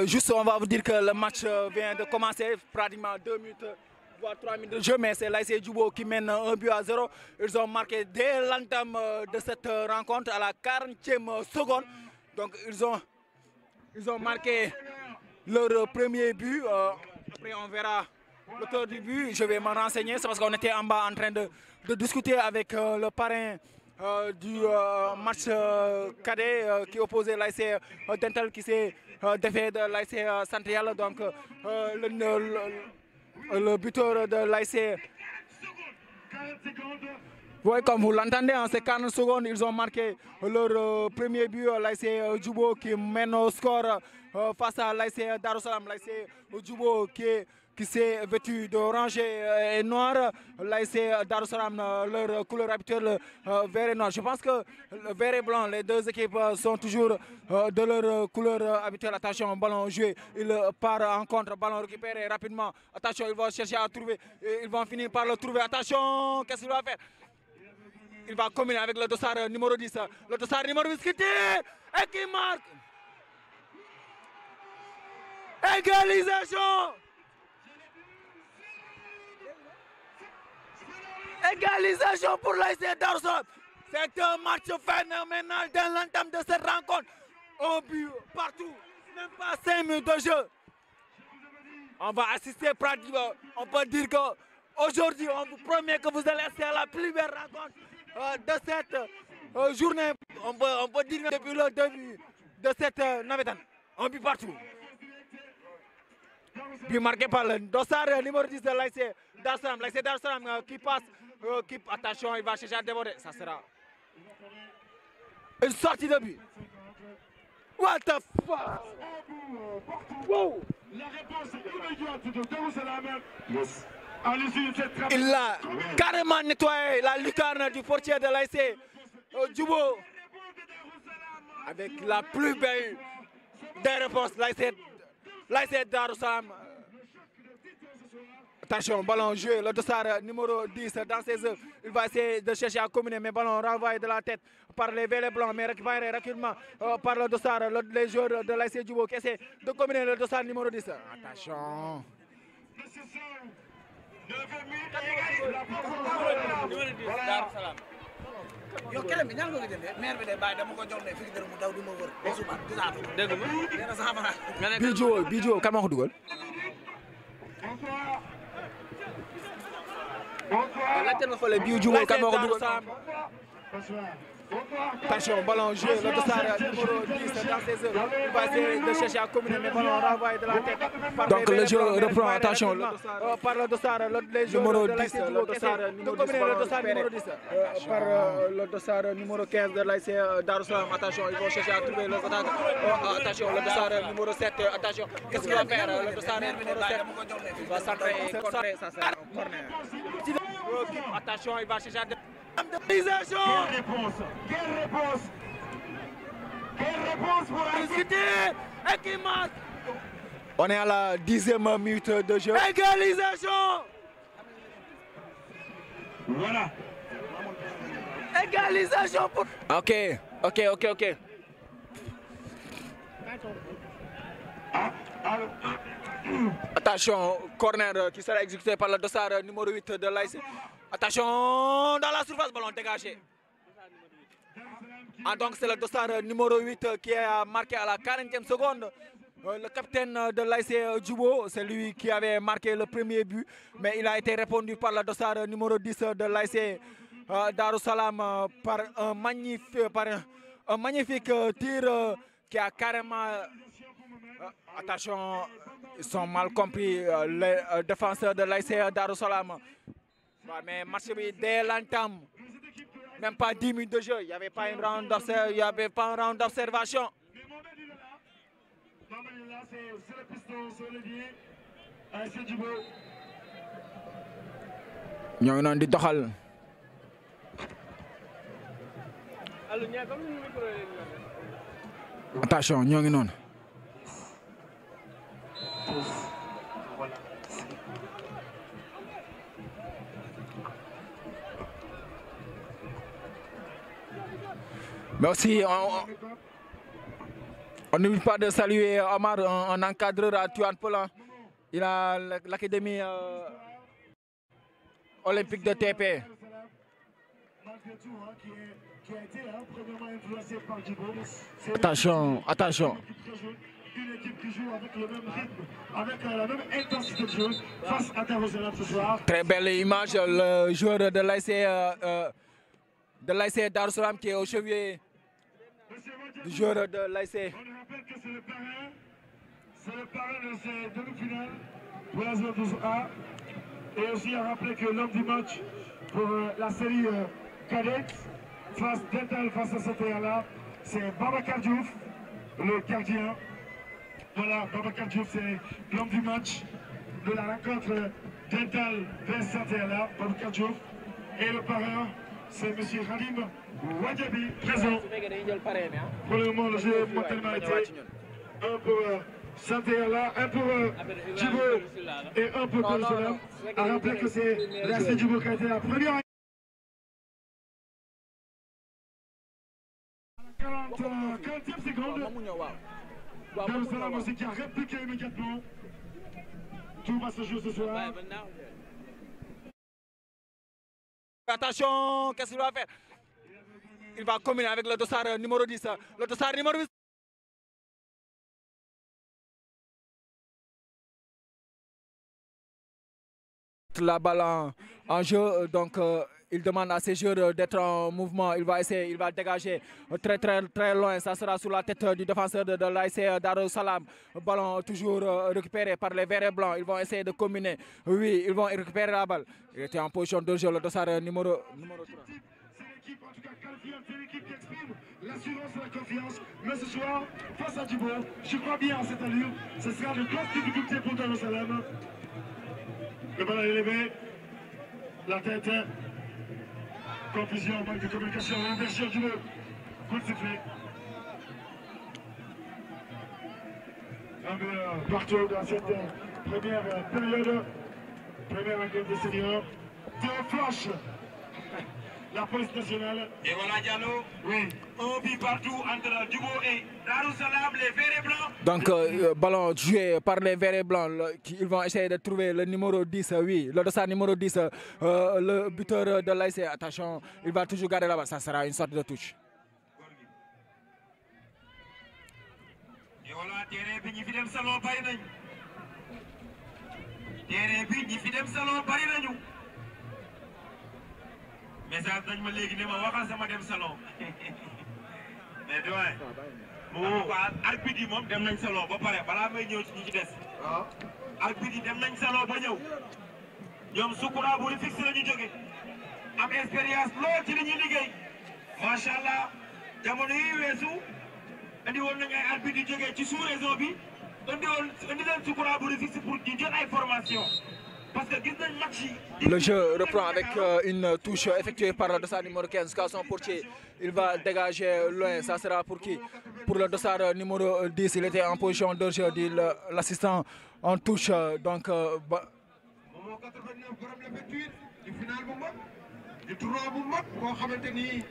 Juste, on va vous dire que le match vient de commencer, pratiquement 2 minutes, voire 3 minutes de jeu, mais c'est l'ASC Djubo qui mène 1-0. Ils ont marqué dès l'entame de cette rencontre à la 40e seconde. Donc, ils ont marqué leur premier but. Après, on verra l'auteur du but. Je vais m'en renseigner. C'est parce qu'on était en bas en train de discuter avec le parrain du match cadet qui opposait l'ASC Dental qui s'est défait de l'ASC Santrial. Donc, le buteur de l'ASC. Oui, comme vous l'entendez, en ces 40 secondes, ils ont marqué leur premier but. L'ASC Djubo qui mène au score face à l'ASC Darussalam. L'ASC Djubo qui s'est vêtu d'orange et noir. L'ASC Darussalam, leur couleur habituelle, vert et noir. Je pense que le vert et blanc, les deux équipes sont toujours de leur couleur habituelle. Attention, ballon joué, il part en contre, ballon récupéré rapidement. Attention, ils vont chercher à trouver, ils vont finir par le trouver. Attention, qu'est-ce qu'il va faire? Il va combiner avec le dossard numéro 10. Le dossard numéro 10 qui tire et qui marque. Égalisation. Égalisation pour l'ASC Darussalam. C'est un match phénoménal dès l'entame de cette rencontre. Un but partout, même pas 5 minutes de jeu. On va assister pratiquement. On peut dire qu'aujourd'hui, on vous promet que vous allez assister à la plus belle rencontre de cette journée. On peut dire depuis le début de cette navétane. Un but partout. But marqué par le dossard numéro 10 de l'ASC Darussalam. L'ASC Darussalam qui passe. Attention, il va chercher à déborder. Ça sera une sortie de but. What the fuck? Wow. La réponse immédiate de Darussalam. Yes. Il a carrément nettoyé la lucarne du portier de l'ASC Djubo. Avec la plus belle des réponses, l'ASC Darussalam. Attention, ballon joué, le dossard numéro 10 dans ses œuvres. Il va essayer de chercher à combiner, mais ballon renvoyé de la tête par les vélets blancs, mais récupéré rapidement par le dossard, les joueurs de l'ASC Djubo qui essaient de combiner le dossard numéro 10. Attention. yow keneen bi ñaan nga ko jëndee maire bi de bàyyi dama ko jox ne fii dërëm mu daw du ma wër ba suba gisaatu dégg nga nee na sax ma bii jiwoo kan moo ko dugal. laajte na fële bii jiwoo kan moo ko dugal. Attention, ballon joué, le dossard numéro 10 dans ses œuvres. Il va essayer de chercher à combiner, mais ballon renvoyé de la tête. Donc le jeu reprend, attention, par le dossard, les joueurs de l'ASC Djubo qui essaient de combiner le dossard numéro 10 par le dossard numéro 15 de l'ASC Darussalam. Attention, ils vont chercher à trouver le attaque. Attention, le dossard numéro 7, attention, qu'est-ce qu'il va faire? Le dossard numéro 7, il va centrer, ça sera un corner. Attention, il va chercher à... Quelle réponse! Quelle réponse! Quelle réponse pour la et qui marque. On est à la 10e minute de jeu. Égalisation! Voilà. Égalisation pour... Ok. Attention, corner qui sera exécuté par le dossard numéro 8 de l'ASC. Attention, dans la surface, ballon dégagé. Donc c'est le dossard numéro 8 qui a marqué à la 40e seconde. Le capitaine de l'ASC Djubo, c'est lui qui avait marqué le premier but. Mais il a été répondu par le dossard numéro 10 de l'ASC Darussalam par un magnifique tir qui a carrément... attention, ils sont mal compris, les défenseurs de l'ASC Darussalam. Mais match dès l'entame, même pas 10 minutes de jeu, il n'y avait pas un round d'observation. Ñoo ngi noonu di doxal. Attention, ñoo ngi noonu. Mais aussi, On n'oublie pas de saluer Omar, un encadreur à Tuan-Pelin. Il a l'académie olympique de TP. Malgré tout, qui a été premièrement influencé par Djibo. Attention, attention. Une équipe qui joue avec le même rythme, avec la même intensité de jeu face à Darussalam ce soir. Très belle image, le joueur de l'ASC Darussalam qui est au chevet du joueur de l'ASC. On rappelle que c'est le parrain de ces demi-finales pour la zone 12A. Et aussi à rappeler que l'homme du match pour la série cadette Dental face à cette là, c'est Babacar Diouf, le gardien. Voilà, Babacar Diouf, c'est l'homme du match de la rencontre Dental vers cette là, Babacar Diouf. Et le parrain, c'est M. Khadim Wadjabi, présent. Pour le moment, le jeu a tellement été un pour Santé-Allah, un pour Djibo et un pour Darussalam. À rappeler que c'est l'ASC Djibo qui a été la première. 40e seconde. Darussalam aussi qui a répliqué immédiatement. Tout va se jouer ce soir. Attention, qu'est-ce qu'il va faire? Il va combiner avec le dossard numéro 10. Le dossard numéro 10. La balle en jeu, donc il demande à ses joueurs d'être en mouvement. Il va essayer, il va dégager très loin. Ça sera sous la tête du défenseur de l'ASC Darussalam. Ballon toujours récupéré par les verts et blancs. Ils vont essayer de combiner. Oui, ils vont récupérer la balle. Il était en position de jeu, le dossard numéro 3. C'est l'équipe en tout cas qualifiante, c'est l'équipe qui exprime l'assurance et la confiance. Mais ce soir, face à Djibo, je crois bien en cette allure, ce sera de grosses difficultés pour Darussalam. Le ballon est élevé, la tête, confusion, manque de communication, inversion du jeu, coup de sifflet. Un peu partout dans cette première période, première enquête des seniors. Théo Flash, la police nationale. Et voilà Diallo, Oui. un but partout entre Djibo et Darussalam, les verts et blancs. Donc, ballon joué par les verts et blancs. Ils vont essayer de trouver le numéro 10. Oui, le dossard numéro 10, le buteur de l'ASC. Attention, il va toujours garder la balle. Ça sera une sorte de touche. Et voilà, terrain bi ñi fi dem salon bari nañu. Terrain bi ñi fi dem salon bari nañu. Message dañ ma léegi ne ma waxal sama dem salon. Mais doyen. Moom quoi arbitre yi moom dem nañ salon ba pare balaa may ñëw ci ñi ci des. Waaw. Arbitre yi dem nañ salon ba ñëw. Ñoom Soukoura bu fixe la ñu jóge. Am expérience lool ci li ñuy liggéey. Macha Allah jamono yi weesu andi woon nañ ay arbitre yu jógee ci sous-région bi andi leen Soukoura bu fixe pour ñu jot ay formation. Parce que gis nañ match yi. Le jeu reprend avec une touche effectuée par le dossard numéro 15. Son portier, il va dégager loin. Ça sera pour qui? Pour le dossard numéro 10. Il était en position de jeu. L'assistant en touche. Donc, Momo 89 borom la 28 du final bu mag du tournoi bu mag boo xamante ni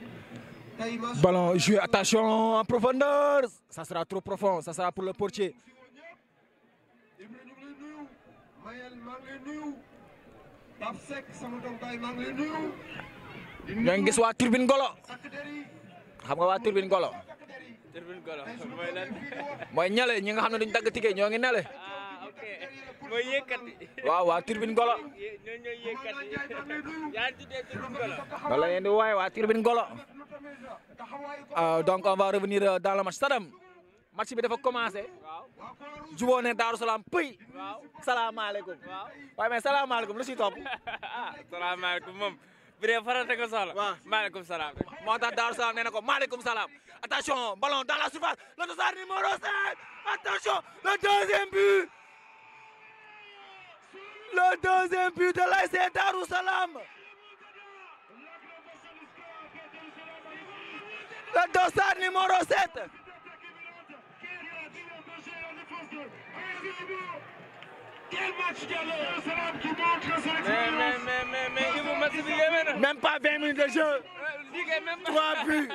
tey ballon joué. Attention en profondeur. Ça sera trop profond. Ça sera pour le portier. Ibra ñu ngi lay nuyu Mayel maa ngi lay nuyu Pape Seck sama doom baay maa ngi lay nuyu. ñoo ngi gis waa Turbine Golo. takk der yi xam nga waa Turbine Golo. Turbine Golo mooy lan. mooy ñale ñi nga xam ne duñ dagg ticket ñoo ngi nele. Ah ok mooy yëkkati. waaw waa Turbine Golo. ñooy yëkkati. yaa ngi tuddee Turbine Golo. loolu la leen di wooye waa Turbine Golo. Donc on va revenir dans le match. Sadam match bi dafa commencé. juboo ne Darussalam pëy. salaamaaleykum. waaye mais salaamaaleykum lu si topp. salaamaaleykum moom. bu dee farata nga soxla. waaw maaleykum salaam. moo tax Darussalam nee na ko maaleykum salaam. attention ballon dans la surface le dossard numéro 7. attention le deuxième but. Le deuxième but de l'ASC Darussalam. Le dossard numéro 7. Quel match Darussalam qui montre son expérience. mais Ibou match bi yéeme na. Même pas 20 minutes de jeu. liggéey même 3 buts.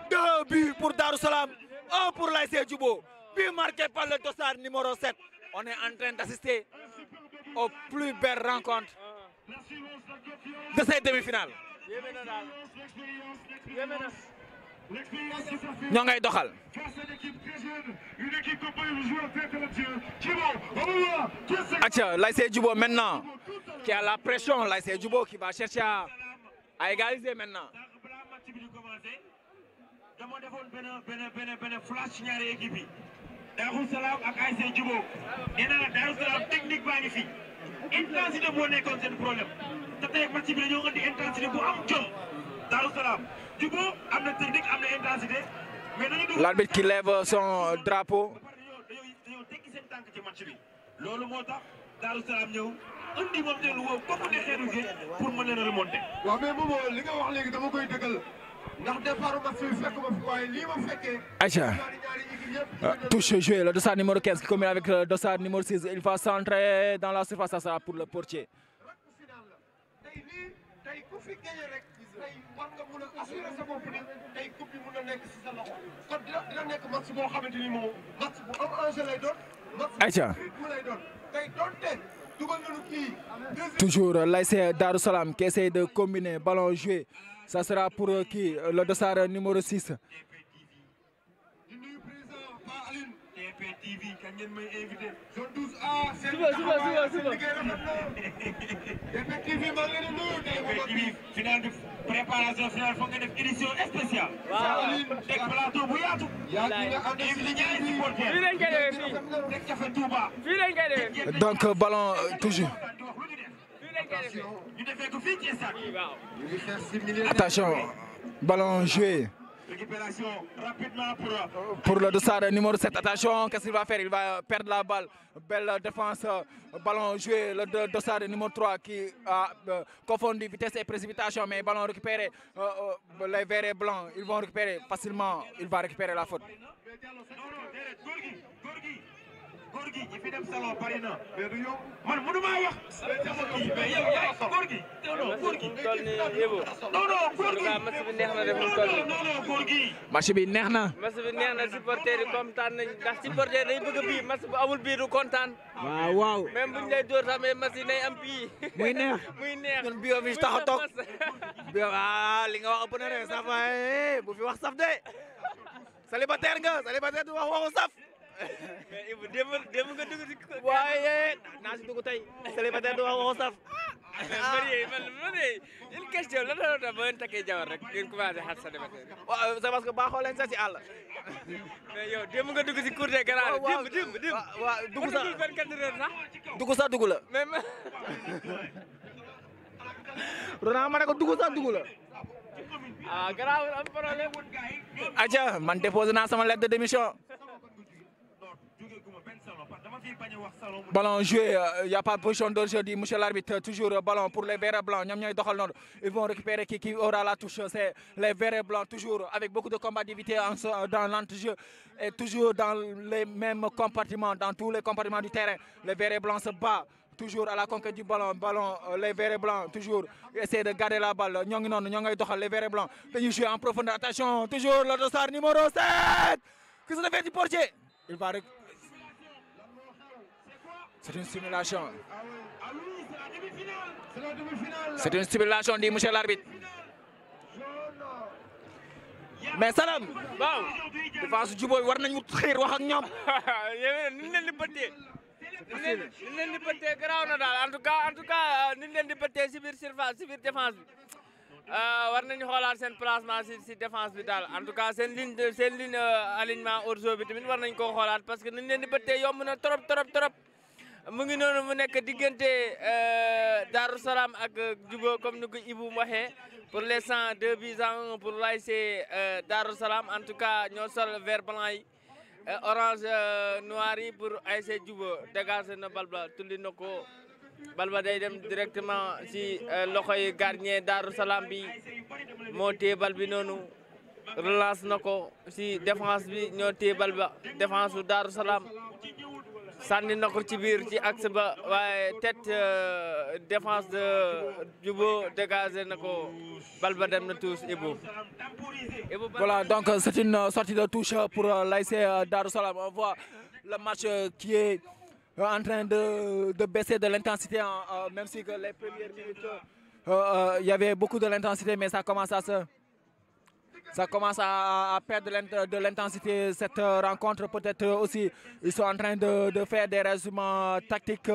2 buts pour Darussalam. 1 pour l'ASC Djibo. but marqué par le dossard numéro 7. On est en train d'assister aux plus belles rencontres de cette demi-finale. ñoo ngay doxal. Acha l'ASC Djubo maintenant qui a la pression, l'ASC Djubo qui va chercher à égaliser maintenant. dama defoon benn flash ñaari équipe yi Darou Salam ak ASC Djubo nee naa Darou Salam technique baa ngi fi intensité moo nekkoon seen problème te tey match bi dañoo indi intensité bu am jom Darou Salam Djubo am na technique am na intensité mais nañu l'arbitre qui lève son drapeau. dañoo tekki seen tànk ci match bi loolu moo tax Darou Salam ñëw indi moom teelu woo bokk ne xeetu gi pour mën leen a remonter. waaw mais Momo li nga wax léegi dama koy dëggal ndax départ match bi fekk ma fi waaye lii ma fekkee. Aïcha touche joué le dossard numéro 15 qui combine avec le dossard numéro 6 il va centrer dans la surface, ça sera pour le portier. tey lii tey ku fi gagné rek tey war nga mun a assurer sa bopp ni tey coupe bi mun na nekk si sa loxo kon dina nekk match boo xamante ni moom match bu am enjeu lay doon. Aïcha match bu lay doon tey donte dugal nañu kii. toujours l'ASC Darou Salam qui essaie de combiner ballon joué, ça sera pour qui le dossard numéro 6. TP TV kañ ngeen may invité. zone 12A. suba. TP TV maa ngi leen di nuyu tey TP TV final de préparation finale foog nga def édition spéciale. waaw teg plateau bu yaatu. yaa ngi nga ànd invité ñaari supporters. fii lañ koy defee fii. teg jafe Touba. fii lañ koy defee. Donc ballon toujours. fii lañ koy defee. ñu defee ko fii ci stade. waaw. Attention, ballon joué Récupération rapidement pour le dossard numéro 7. Attention, qu'est-ce qu'il va faire? Il va perdre la balle. Belle défense, ballon joué, le dossard numéro 3 qui a confondu vitesse et précipitation, mais ballon récupéré. Les verts et blancs, ils vont récupérer facilement. Il va récupérer la faute. góor gi ñi fi dem salon bari na man mënuma wax mais yow yaay góor gi non góor gi toll ni yëbo. non góor gi match bi neex na def mu toll. non góor gi Match bi neex na. match bi neex na supporter yi kontaan nañ ndax supporter day bëgg bii match bu amul bii du kontaan. waaw. même buñ lay dóor sax mais match yi nay am bii. muy neex. muy neex. ñun bio bi tax a toog. bio li nga wax ëpp na de saf bu fi wax saf de. célibataire du wax waxu saf. mais Ibou démb nga dugg si. waaye naa si dugg tey célibataire du wax waxu saf. man une question lan la doon ba ngeen takkee jabar rek ngeen commencé xar sa célibataire. waaw c'est parce que baaxoo leen sax si àll. mais yow démb nga dugg si cour des grands. démb waaw dugg sax 24 heures sax. dugg sax dugg la. même. Rona ma ne ko dugg sax dugg la. ah garaawul am problème. Aja man déposé naa sama lettre de démission. Ballon joué, il n'y a pas de position d'origine, dit monsieur l'arbitre. Toujours ballon pour les verts et blancs. Ils vont récupérer qui aura la touche. C'est les verts et blancs, toujours avec beaucoup de combativité dans l'entrejeu et toujours dans les mêmes compartiments, dans tous les compartiments du terrain. Les verts et blancs se battent. Toujours à la conquête du ballon, les verts et blancs, toujours essayer de garder la balle. Les verts et blancs, ils jouent en profondeur. Attention, toujours le dossard numéro 7. Qu'est-ce que ça fait du portier? Il va. C'est une simulation. C'est une simulation, dit monsieur l'arbitre. Mais Salam, waaw. défense Djubo war nañu xiir wax ak ñoom. ni leen di bëttee. ni leen di bëttee garaaw na daal en tout cas ni leen di bëttee si biir surface si biir défense bi. war nañu xoolaat seen placement si défense bi daal en tout cas seen ligne alignement hors-jeu bi tamit war nañu koo xoolaat parce que ni leen di bëttee yomb na trop. mu ngi noonu mu nekk diggante Darou Salam ak Djubo comme ni ko Ibou waxee pour l'instant 2-1 pour l'ASC Darou Salam en tout cas ñoo sol vert blanc yi orange noir yi pour ASC Djubo dégagé na bal ba tulli na ko bal ba day dem directement si loxoy gardien Darou Salam bi moo téye bal bi noonu relance na ko si défense bi ñoo téye bal ba défense su Darou Salam sànni na ko ci biir ci axe ba waaye tête défense de Djibo dégagé na ko bal ba dem na touche Ibou. Voilà, donc c'est une sortie de touche pour l'ASC Darou Salam. On voit le match qui est en train de baisser de l'intensité, même si que les premières minutes, il y avait beaucoup de l'intensité, mais ça commence à perdre de l'intensité cette rencontre. Peut-être aussi, ils sont en train de faire des résumés tactiques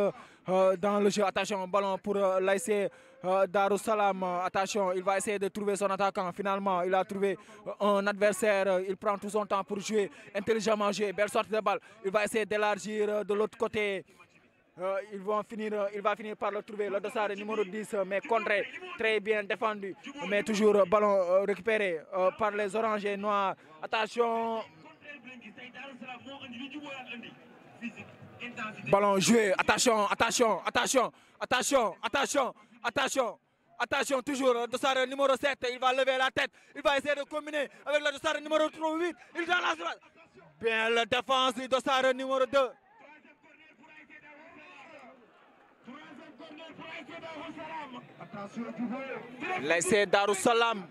dans le jeu. Attention, ballon pour l'ASC Darou Salam. Attention, il va essayer de trouver son attaquant. Finalement, il a trouvé un adversaire. Il prend tout son temps pour jouer, intelligemment jouer. Belle sortie de balle. Il va essayer d'élargir de l'autre côté. Il va finir par le trouver, le dossard numéro 10, mais contré, très bien défendu, mais toujours ballon récupéré par les oranges et noirs. Attention, ballon joué, attention, toujours le dossard numéro 7, il va lever la tête, il va essayer de combiner avec le dossard numéro 8, il dans la surface. Bien la défense du dossard numéro 2. L'ASC Darou Salam.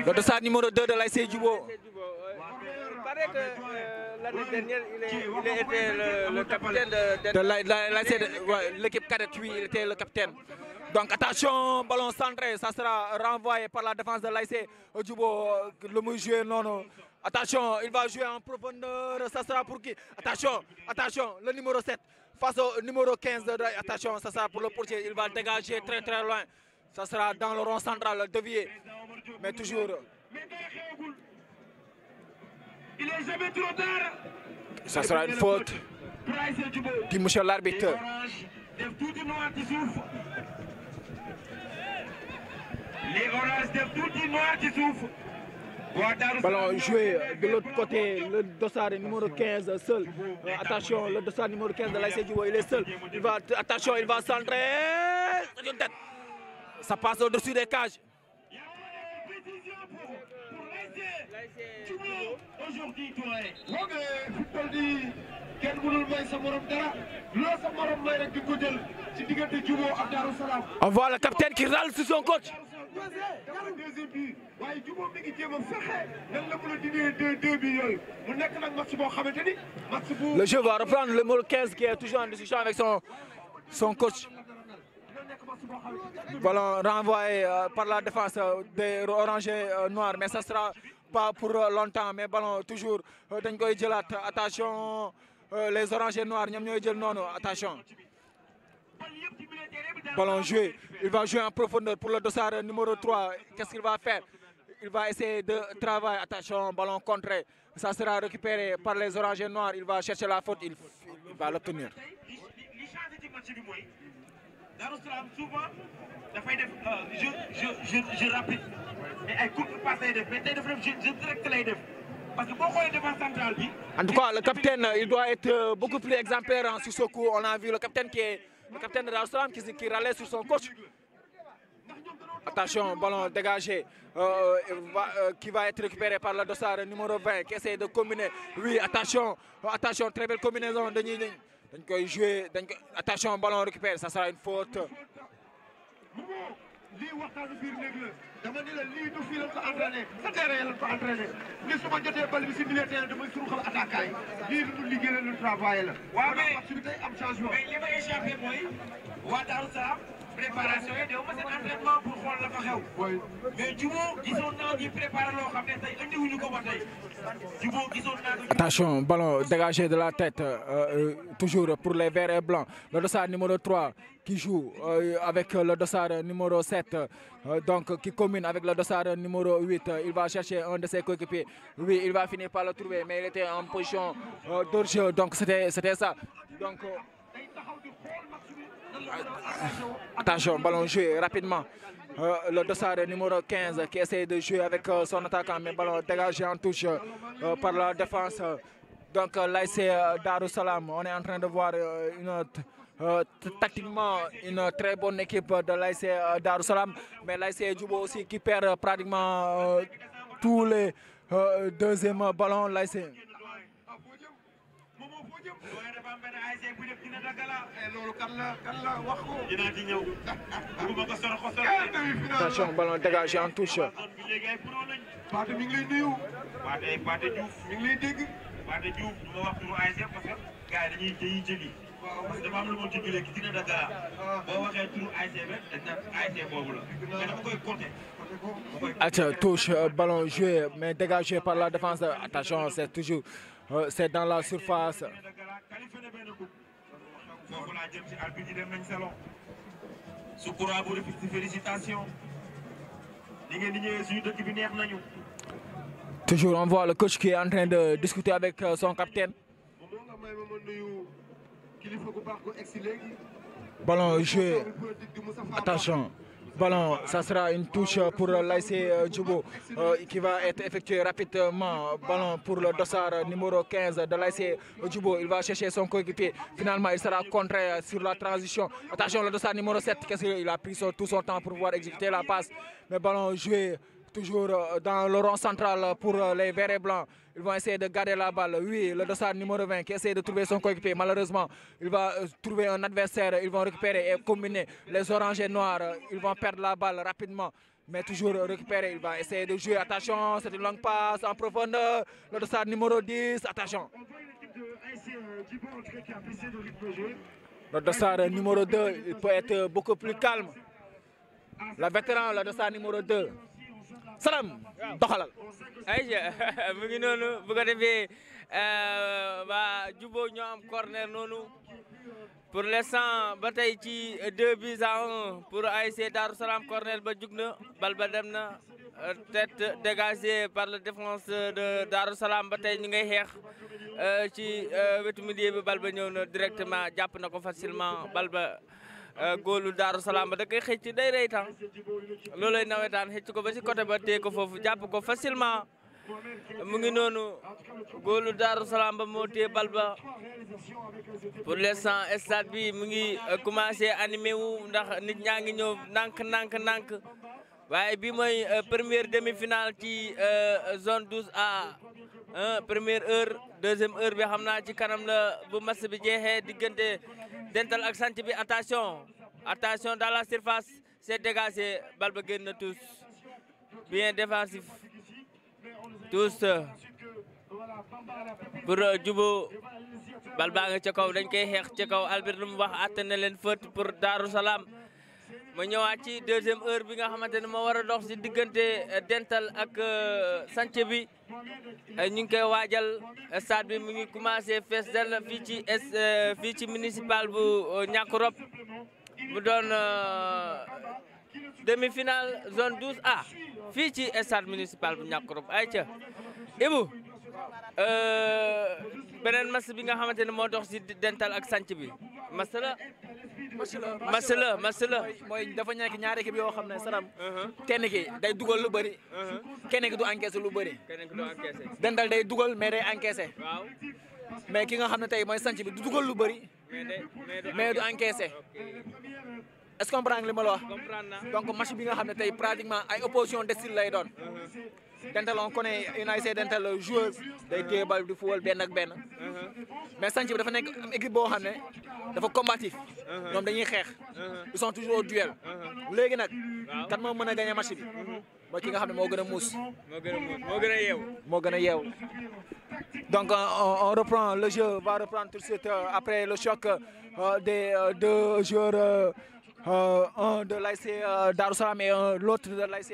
Le dossard numéro 2 de l'ASC Djibo. Il paraît que l'année dernière, il a été le capitaine de l'équipe cadette. Oui, il était le capitaine. Donc attention, ballon centré, ça sera renvoyé par la défense de l'ASC Djibo. Le joueur non. Attention, il va jouer en profondeur, ça sera pour qui? Attention, le numéro 7 face au numéro 15. Attention, ça sera pour le portier, il va dégager très loin. Ça sera dans le rond central, dévié. Mais toujours. Il est jamais trop tard. Ça sera une faute. Dit monsieur l'arbitre. Les oranges de tout noir qui souffrent. Ballon joué de l'autre côté, le dossard numéro 15 seul. Attention, le dossard numéro 15 de l'ASC Djibo, il est seul. Attention, il va centrer. Ça passe au-dessus des cages. Aujourd'hui, football dit kenn mënul may sa morom dara loo sa morom may rek di ko jël ci diggante Djibo ak Darou Salam. On voit le capitaine qui râle sur son coach. Deuxième but waaye Djibo mi ngi jéem a fexe nan la mën a dindee deux buts yooyu mu nekk nag match boo xamante ni match bu. Le jeu va reprendre le numéro 15 qui est toujours en discussion avec son coach. Ballon renvoyé par la défense des oranges noirs, mais ça sera pas pour longtemps, mais ballon toujours dañ koy jëlaat. Attention, les oranges noirs ñoom ñooy jël noonu. Attention, ballon joué, il va jouer en profondeur pour le dossard numéro 3. Qu'est-ce qu'il va faire? Il va essayer de travailler. Attention, ballon contré, ça sera récupéré par les oranges noirs. Il va chercher la faute, il va l'obtenir. Darou Salam souvent dafay def jeu rapide mais ay courte passe lay def mais tey dafa def jeu direct lay def parce que boo xoolee défense centrale bi. En tout cas, le capitaine, il doit être beaucoup plus exemplaire sur ce coup. On a vu le capitaine le capitaine de Darou Salam qui râlait sur son coach. Attention, ballon dégagé qui va être récupéré par le dossard numéro 20 qui essaie de combiner. Oui, attention, très belle combinaison de Nini. Attention, ballon récupéré, ça sera une faute. lii waxtaanu biir néeg la dama ne la lii du fii lañ ko entraîné sa terrain lañ ko entraîné ni su ma jotee bal bi si milieu terrain damay suruxal attaquant yi lii du liggéey la lu travail la. waaw mais match bi tey am changement. mais li ma échappé mooy waa Darou Salam préparation yi dew ma seen entraînement pour xool la fa xew. mais Djibo gisoon naa ñuy préparé loo xam ne tey andiwuñu ko ba tey Djibo gisoon naa ko. Attention, ballon dégagé de la tête, toujours pour les verts et blancs. Le dossard numéro 3 qui joue avec le dossard numéro 7, donc qui combine avec le dossard numéro 8. Il va chercher un de ses coéquipiers. Oui, il va finir par le trouver, mais il était en position d'hors-jeu, donc c'était ça. Donc, attention, ballon joué rapidement. Le dossard numéro 15 qui essaie de jouer avec son attaquant, mais ballon dégagé en touche par la défense. Donc l'ASC Darou Salam, on est en train de voir tactiquement une très bonne équipe de l'ASC Darou Salam, mais l'ASC Djubo aussi qui perd pratiquement tous les deuxièmes ballons. L'ASC attention, ballon dégagé en touche. Paate mi ngi lay nuyu. Paate Diouf mi ngi lay dégg. Paate Diouf du ma wax turu ASC parce que gars yi dañuy jëli. parce que dama am lu ma tëggalee ki dina Dakar. boo waxee turu ASC rek dañ naan ASC boobu la. mais dama koy compter. Touche, ballon joué, mais dégagé par la défense. Attention, c'est toujours c'est dans la surface. Toujours, on voit le coach qui est en train de discuter avec son capitaine. Ballon joué. Attention. Ballon, ça sera une touche pour l'ASC Djubo qui va être effectuée rapidement. Ballon pour le dossard numéro 15 de l'ASC Djubo. Il va chercher son coéquipier. Finalement, il sera contré sur la transition. Attention, le dossard numéro 7, il a pris tout son temps pour pouvoir exécuter la passe. Mais ballon joué toujours dans le rond central pour les verts et blancs. Ils vont essayer de garder la balle. Oui, le dossard numéro 20 qui essaie de trouver son coéquipier. Malheureusement, il va trouver un adversaire. Ils vont récupérer et combiner les oranges et noirs. Ils vont perdre la balle rapidement. Mais toujours récupérer. Il va essayer de jouer. Attention, c'est une longue passe en profondeur. Le dossard numéro 10. Attention. Le dossard numéro 2, il peut être beaucoup plus calme. Le vétéran, le dossard numéro 2. Salam doxalal ayja mu ngi noonu bu ko defee waa Djubo ñoo am corner noonu pour l'instant ba tey ci 2-1 pour ASC Darou Salam. Corner ba jug na bal ba dem na tête dégagée par le défenseur de Darou Salam. ba tey ñu ngay xeex ci wetu milieu bi. bal ba ñëw na directement jàpp na ko facilement. bal ba góolu Darou Salam ba da koy xëcc day rey temps loolay nawetaan xëcc ko ba si côté ba téye ko foofu jàpp ko facilement. mu ngi noonu góolu Darou Salam ba moo téye bal ba. pour l'instant stade bi mu ngi commencé animé wu ndax nit ñaa ngi ñëw ndànk. waaye bi mooy première demi-finale ci zone 12A. première heure deuxième heure bi xam naa ci kanam la bu match bi jeexee diggante Dental ak Sant bi. attention dans la surface, c'est dégagé. bal ba génn na tous bien défensif tous pour Djubo. bal baa nga ca kaw dañ koy xeex ca kaw. Albert lu mu wax àtte na leen faute pour Darou Salam. ma ñëwaat ci deuxième heure bi nga xamante ne moo war a dox si diggante Dental ak Sant bi. ñu ngi koy waajal. stade bi mu ngi commencé fees del fii ci municipal bu Niakoulrab mu doon demi-finale zone 12A fii ci stade municipal bu Niakoulrab. ayca Ibou beneen match bi nga xamante ne moo dox si Dental ak Sant bi match la. mooy dafa nekk ñaari équipe yoo xam ne Salam. kenn ki day dugal lu bëri. kenn ki du encaissé lu bëri. Dental day dugal mais day encaissé. waaw mais ki nga xam ne tey mooy Sant bi du dugal lu bëri. mais du encaissé. est-ce que comprendre li ma la wax. donc match bi nga xam ne tey pratiquement ay opposition de style lay doon. Dental on connaît une ASC Dental joueuse day téye bal di fuwal benn ak benn. mais Sant bi dafa nekk équipe boo xam ne dafa combatif. ñoom dañuy xeex. ils sont toujours au duel. léegi nag kan moo mën a gagner match bi. mooy ki nga xam ne moo gën a muus. moo gën a yeewu. donc on reprend le jeu va reprendre tout de suite après le choc des deux joueurs un de l'ASC Darou Salam et l'autre de l'ASC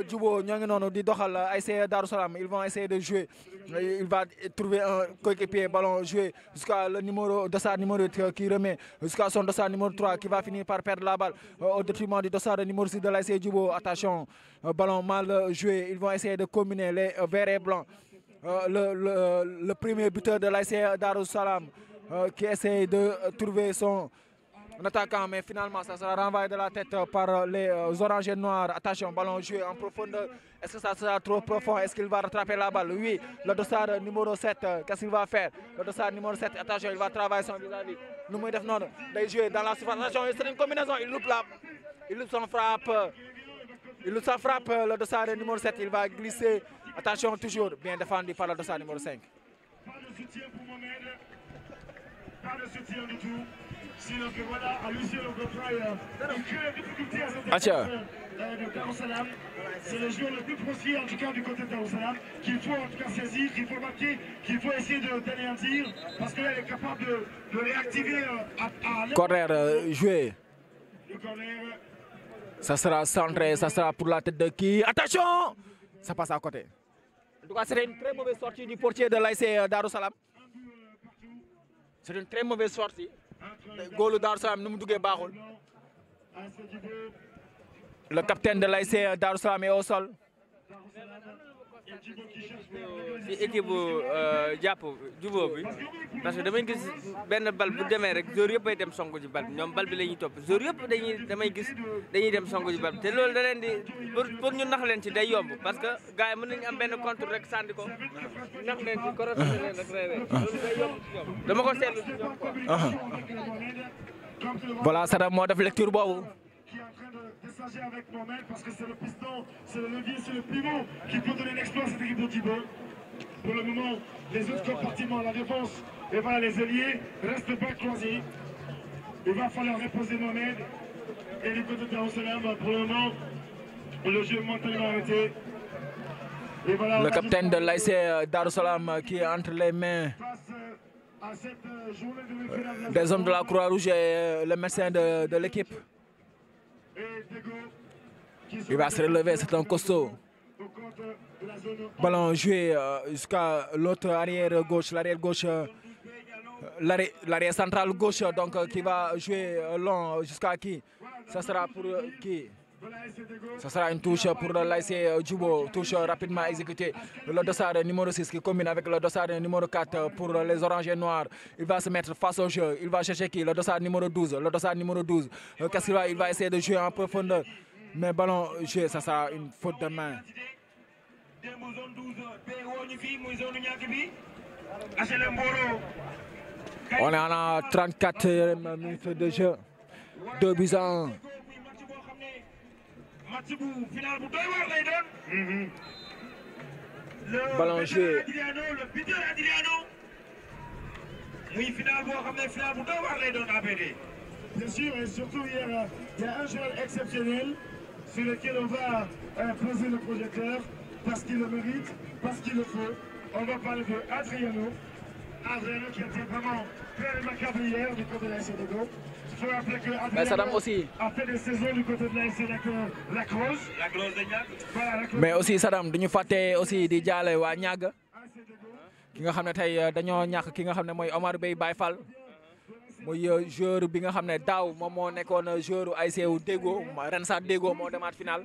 Djubo. ñoo ngi noonu di doxal ASC Darou Salam. Ils vont essayer de jouer. Il va trouver un coéquipier. Ballon joué jusqu'à le dossard numéro 8 qui remet jusqu'à son dossard numéro 3 qui va finir par perdre la balle au détriment du dossard numéro 6 de l'ASC Djubo. Attention, ballon mal joué. Ils vont essayer de combiner les verts et blancs. Le premier buteur de l'ASC Darou Salam qui essaie de trouver un attaquant, mais finalement ça sera renvoyé de la tête par les oranges et noirs. Attention, ballon joué en profondeur. Est-ce que ça sera trop profond? Est-ce qu'il va rattraper la balle? Oui, le dossard numéro 7, qu'est-ce qu'il va faire? Le dossard numéro 7, attention, il va travailler son vis-à-vis. Nous muy def noonu day jouer dans la surface. Attention, c'est une combinaison, il loupe son frappe. Il loupe sa frappe, le dossard numéro 7, il va glisser. Attention, toujours bien défendu par le dossard numéro 5. Pas de soutien pour Mohamed. Pas de soutien du tout. Sinon que voilà, à Lucien Logopraï, il crée la difficulté à cette Atia. de Darussalam. C'est le joueur le plus précis en tout cas du côté de Darussalam qu'il faut en tout cas saisir, qu'il faut marquer, qu'il faut essayer d'anéantir parce que là il est capable de réactiver à Corner joué. le corner. Ça sera centré, ça sera pour la tête de qui? Attention! Ça passe à côté. En tout cas, c'est une très mauvaise sortie du portier de l'ASC Darussalam. C'est une très mauvaise sortie. Goal Darussalam, nous me dougué Baroul. Le capitaine de l'ASC Darussalam est au sol. ci équipe bu jàpp jubóo bi parce que damay gis benn bal bu demee rek joueur yëpp ay dem songu ji bal bi ñoom bal bi la ñuy topp joueur yëpp damay gis dañuy dem songu ji bal bi te loolu da leen di pour ñu nax leen ci day yomb parce que gars yi mën nañu am benn contre rek sànni ko nax leen ci correcté leen rek rey loolu day yomb ci ñoom dama ko seetlu ci ñoom quoi. Voilà, Sadam moo def lecture boobu. Avec Mohamed parce que c'est le piston, c'est le levier, c'est le pivot qui peut donner l'exploit à cette équipe de Thibaut. Pour le moment, les autres compartiments, la défense et voilà les ailiers restent pas croisés. Il va falloir reposer Mohamed et du côté de Darussalam, pour le moment, le jeu est momentanément arrêté. Et voilà, le capitaine de l'ASC Darussalam qui est entre les mains à cette journée de demi-finale des hommes de la Croix-Rouge et le médecin de l'équipe. Il va se relever, c'est un costaud. Ballon joué jusqu'à l'autre arrière gauche, l'arrière gauche, l'arrière central gauche, donc qui va jouer long jusqu'à qui? Ça sera pour qui? Ça sera une touche pour l'ASC Djubo, touche rapidement exécutée. Le dossard numéro 6 qui combine avec le dossard numéro 4 pour les oranges et noirs. Il va se mettre face au jeu. Il va chercher qui? Le dossard numéro 12. Le dossard numéro 12. Qu'est-ce qu'il va? Il va essayer de jouer en profondeur. Mais ballon joué, ça sera une faute de main. On est en 34 minutes de jeu. 2 buts à 1. Ballon joué. Le buteur Adriano. Oui, final boo xam ne final bu doy waar lay doon APD. Bien sûr, et surtout hier, il y a un joueur exceptionnel sur lequel on va poser le projecteur parce qu'il le mérite, parce qu'il le faut. On va parler de Adriano. Adriano qui a été vraiment très remarquable hier du côté de l'ASC Dego. Il faut rappeler que Adriano a fait des saisons du côté de l'ASC La Crosse. La Crosse de Niague. Voilà, la Crosse. Mais aussi Sadam duñu fàtte aussi di jaale waa Niague ki nga xam ne tey dañoo ñàkk ki nga xam ne mooy Omar Bey Baye Fall muy joueur bi nga xam ne daaw moom moo nekkoon joueur ASC Déggo ren sax Déggo moo demaat final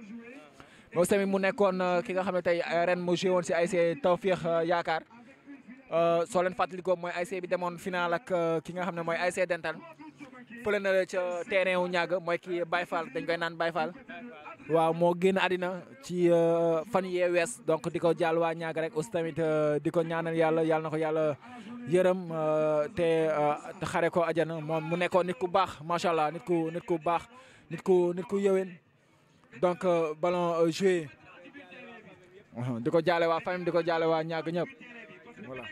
mais aussi tamit mu nekkoon ki nga xam ne tey ren mu joué woon si ASC Tawfekh Yaakaar soo leen fàttalikoo mooy ASC bi demoon final ak ki nga xam ne mooy ASC Dental fële na ca terrain wu ñàgg mooy ki Baye Fall dañ koy naan Baye Fall waaw moo génn àddina ci fan yee wees donc di ko jàll waa ñàgg rek aussi tamit di ko ñaanal yàlla na ko yàlla yërëm te xare ko ajana moom mu nekkoon nit ku baax macha allah nit ku baax nit ku yëwén donc ballon joué di ko jaale waa famille di ko jaale waa ñàgg ñëpp voilà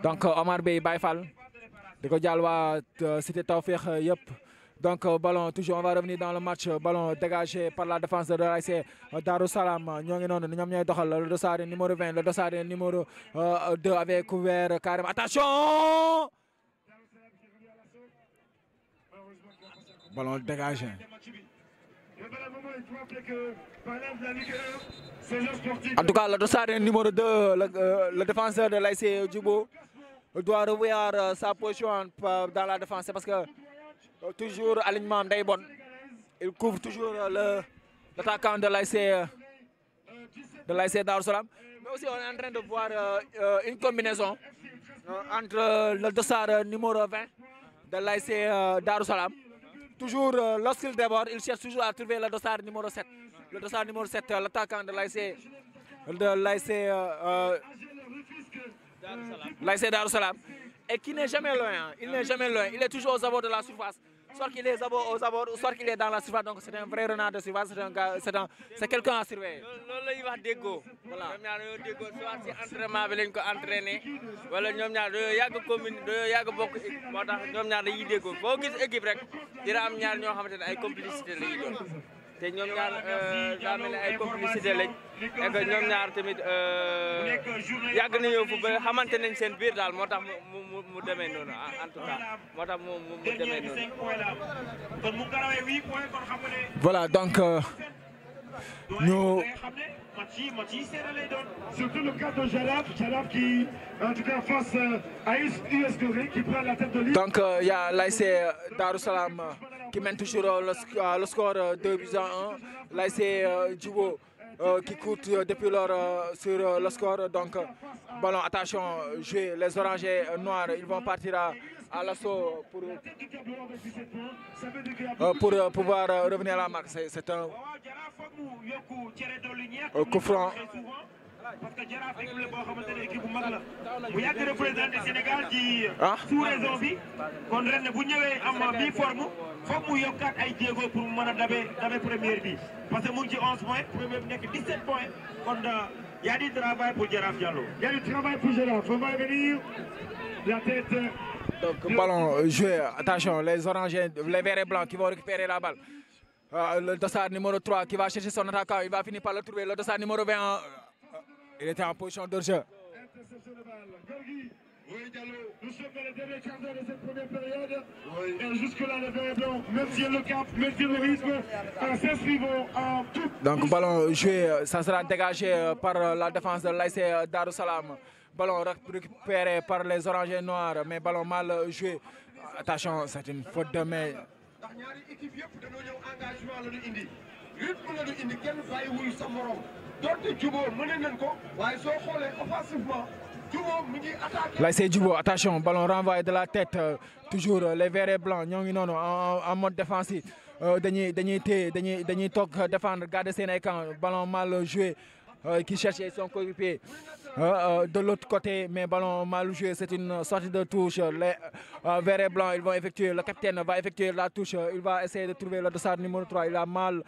donc Omar Bey Baye Fall di ko jaal waa Cité Tawfekh yëpp donc ballon toujours on va revenir dans le match ballon dégagé par la défense de l'ASC Darussalam ñoo ngi noonu ñoom ñooy doxal le dossard numéro 20 le dossard numéro 2 avec couvert carrément attention ballon dégagé. En tout cas le dossard numéro 2 le défenseur de l'ASC Djubo doit revoir sa position dans la défense parce que toujours alignement day bon il couvre toujours l'attaquant de l'ASC Darussalam mais aussi on est en train de voir une combinaison entre le dossard numéro 20 de l'ASC Darussalam toujours lorsqu'il déborde, il cherche toujours à trouver le dossard numéro 7. Le dossard numéro 7, l'attaquant de l'ASC Darou Salam, et qui n'est jamais loin. Il n'est jamais loin. Il est toujours aux abords de la surface. Soit qu'il est aux abords, soit qu'il est dans la surface. Donc c'est un vrai renard de surface. C'est quelqu'un à surveiller. loolu la ñuy wax déggoo. voilà ñoom ñaar dañoo déggoo soit si entraînement bi lañ ko entraîné wala ñoom ñaar dañoo yàgg commune dañoo yàgg bokk équipe moo tax ñoom ñaar dañuy déggoo foo gis équipe rek dina am ñaar ñoo xamante ne ay complicité la ñuy doon te ñoom ñaar daa mel ne ay complicité lañ et que ñoom ñaar tamit yàgg nañoo fu ba xamante nañ seen biir daal moo tax mu demee noonu en tout cas moo tax mu demee noonu. Voilà donc nous. Surtout le cas de Jalab qui, en tout cas, face à US Gorée, qui prend la tête de l'île. Donc, il y a l'ASC Darou Salam qui mène toujours le score 2-1. L'ASC Djubo qui court depuis lors sur le score. Donc, ballon, attention, jouer les oranges et noirs. Ils vont partir à l'assaut pour pouvoir revenir à la marque. C'est un coup franc. parce que Jaraaf équipe la boo xamante ne équipe bu mag la bu yàgg représenté Sénégal ci sous-région bi kon ren bu ñëwee am bi forme foog mu yokkaat ay jéego pour mu mën a dabe première bi parce que mu ngi ci 11 points premier bi nekk 17 points kon y a du travail pour Jaraaf Diallo. Il y a du travail pour Jaraaf. On va venir la tête. Donc ballon joué, attention, les oranges, les verts et blancs qui vont récupérer la balle. Le dossard numéro 3 qui va chercher son attaquant, il va finir par le trouver. Le dossard numéro 21, il était en position de jeu. Interception de balle. Gorgui. Oui, Diallo. Nous sommes dans les derniers quarts d'heure de cette première période. Oui. Et jusque-là, les verts et blancs maintiennent le cap, maintiennent le rythme, s'inscrivent en tout. Donc ballon joué, ça sera dégagé par la défense de l'ASC Darou Salam. Ballon récupéré par les oranges et noirs, mais ballon mal joué. Attention, c'est une faute de main. ndax ñaari équipe yëpp dañoo ñëw engagement la ñu indi rythme la ñu indi kenn bàyyiwul sa morom donte jubóo mën nañ ko waaye soo xoolee offensivement jubóo mi ngi attaqué. L'ASC Djubo, attention, ballon renvoyé de la tête, toujours les verts et blancs ñoo ngi noonu en mode défensif. dañuy toog défendre garder seen ay camp, ballon mal joué qui cherchait son coéquipier de l'autre côté, mais ballon mal joué, c'est une sortie de touche. Les verts et blancs, ils vont effectuer, le capitaine va effectuer la touche, il va essayer de trouver le dossard numéro 3, il a mal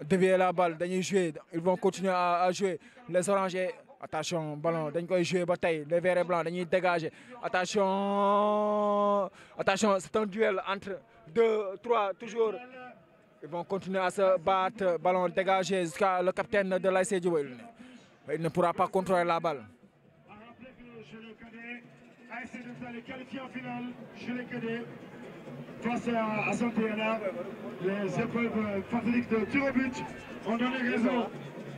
dévié la balle, dañuy jouer, ils vont continuer à jouer. Les oranges, attention, ballon, dañ koy jouer ba tey, les verts et blancs dañuy dégager. Attention, c'est un duel entre 2, 3, toujours. Ils vont continuer à se battre, ballon dégagé jusqu'à le capitaine de l'ASC Djubo. Il ne pourra pas contrôler la balle. À rappeler que chez le cadet, ASC Dental est qualifié en finale chez les cadets face à Santéana. Les épreuves fataliques de tir au but ont donné raison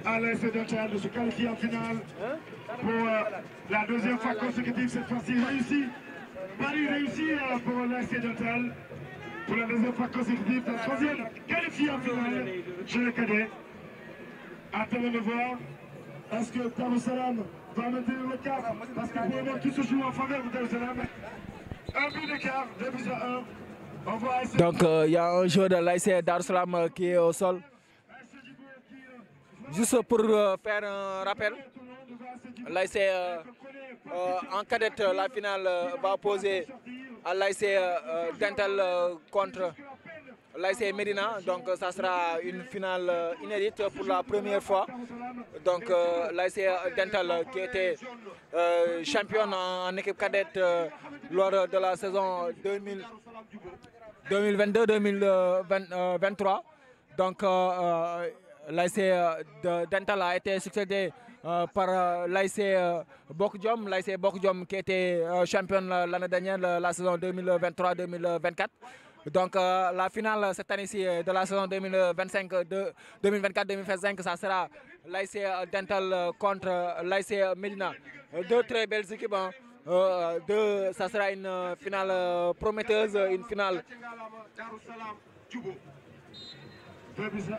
à l'ASC Dental de se qualifier en finale pour la deuxième fois consécutive, cette fois-ci réussi. Paris réussi pour l'ASC Dental. Pour la deuxième fois consécutive, la troisième qualifiée en finale chez les cadets. Attendons de voir. Est-ce que Darou Salam va maintenir le cap? Parce que pour le moment, tout se joue en faveur de Darou Salam. Un but d'écart, 2-1. On va essayer. Donc il y a un joueur de l'ASC Darou Salam qui est au sol. Juste pour faire un rappel, l'ASC en cadette, la finale va opposer à l'ASC Dental contre l'ASC Médina. Donc ça sera une finale inédite pour la première fois. Donc l'ASC Dental qui était championne en équipe cadette lors de la saison 2022-2023. Donc l'ASC Dental a été succédé par l'ASC Bokjom. L'ASC Bokjom qui était championne l'année dernière, la saison 2023-2024. Donc la finale cette année-ci de la saison 2024-2025, ça sera l'ASC Dental contre l'ASC Médina. Deux très belles équipes. Ça sera une finale prometteuse, une finale.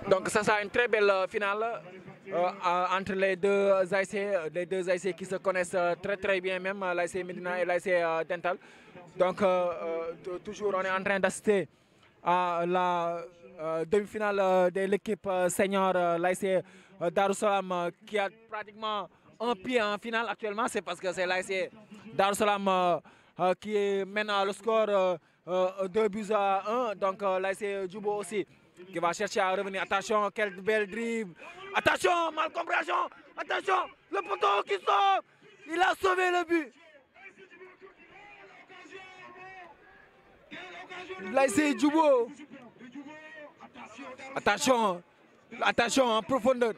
Donc ça sera une très belle finale. entre les deux ASC qui se connaissent très bien même, l'ASC Médina et l'ASC Dental. Donc toujours on est en train d'assister à la demi-finale de l'équipe senior, l'ASC Darou Salam, qui a pratiquement un pied en finale actuellement. C'est parce que c'est l'ASC Darou Salam qui mène le score 2-1. Donc l'ASC Djubo aussi qui va chercher à revenir. Attention, quelle belle dribble. Attention, malcompréhension. Attention, le poteau qui sort. Il a sauvé le but. L'ASC Djubo. Attention, en profondeur.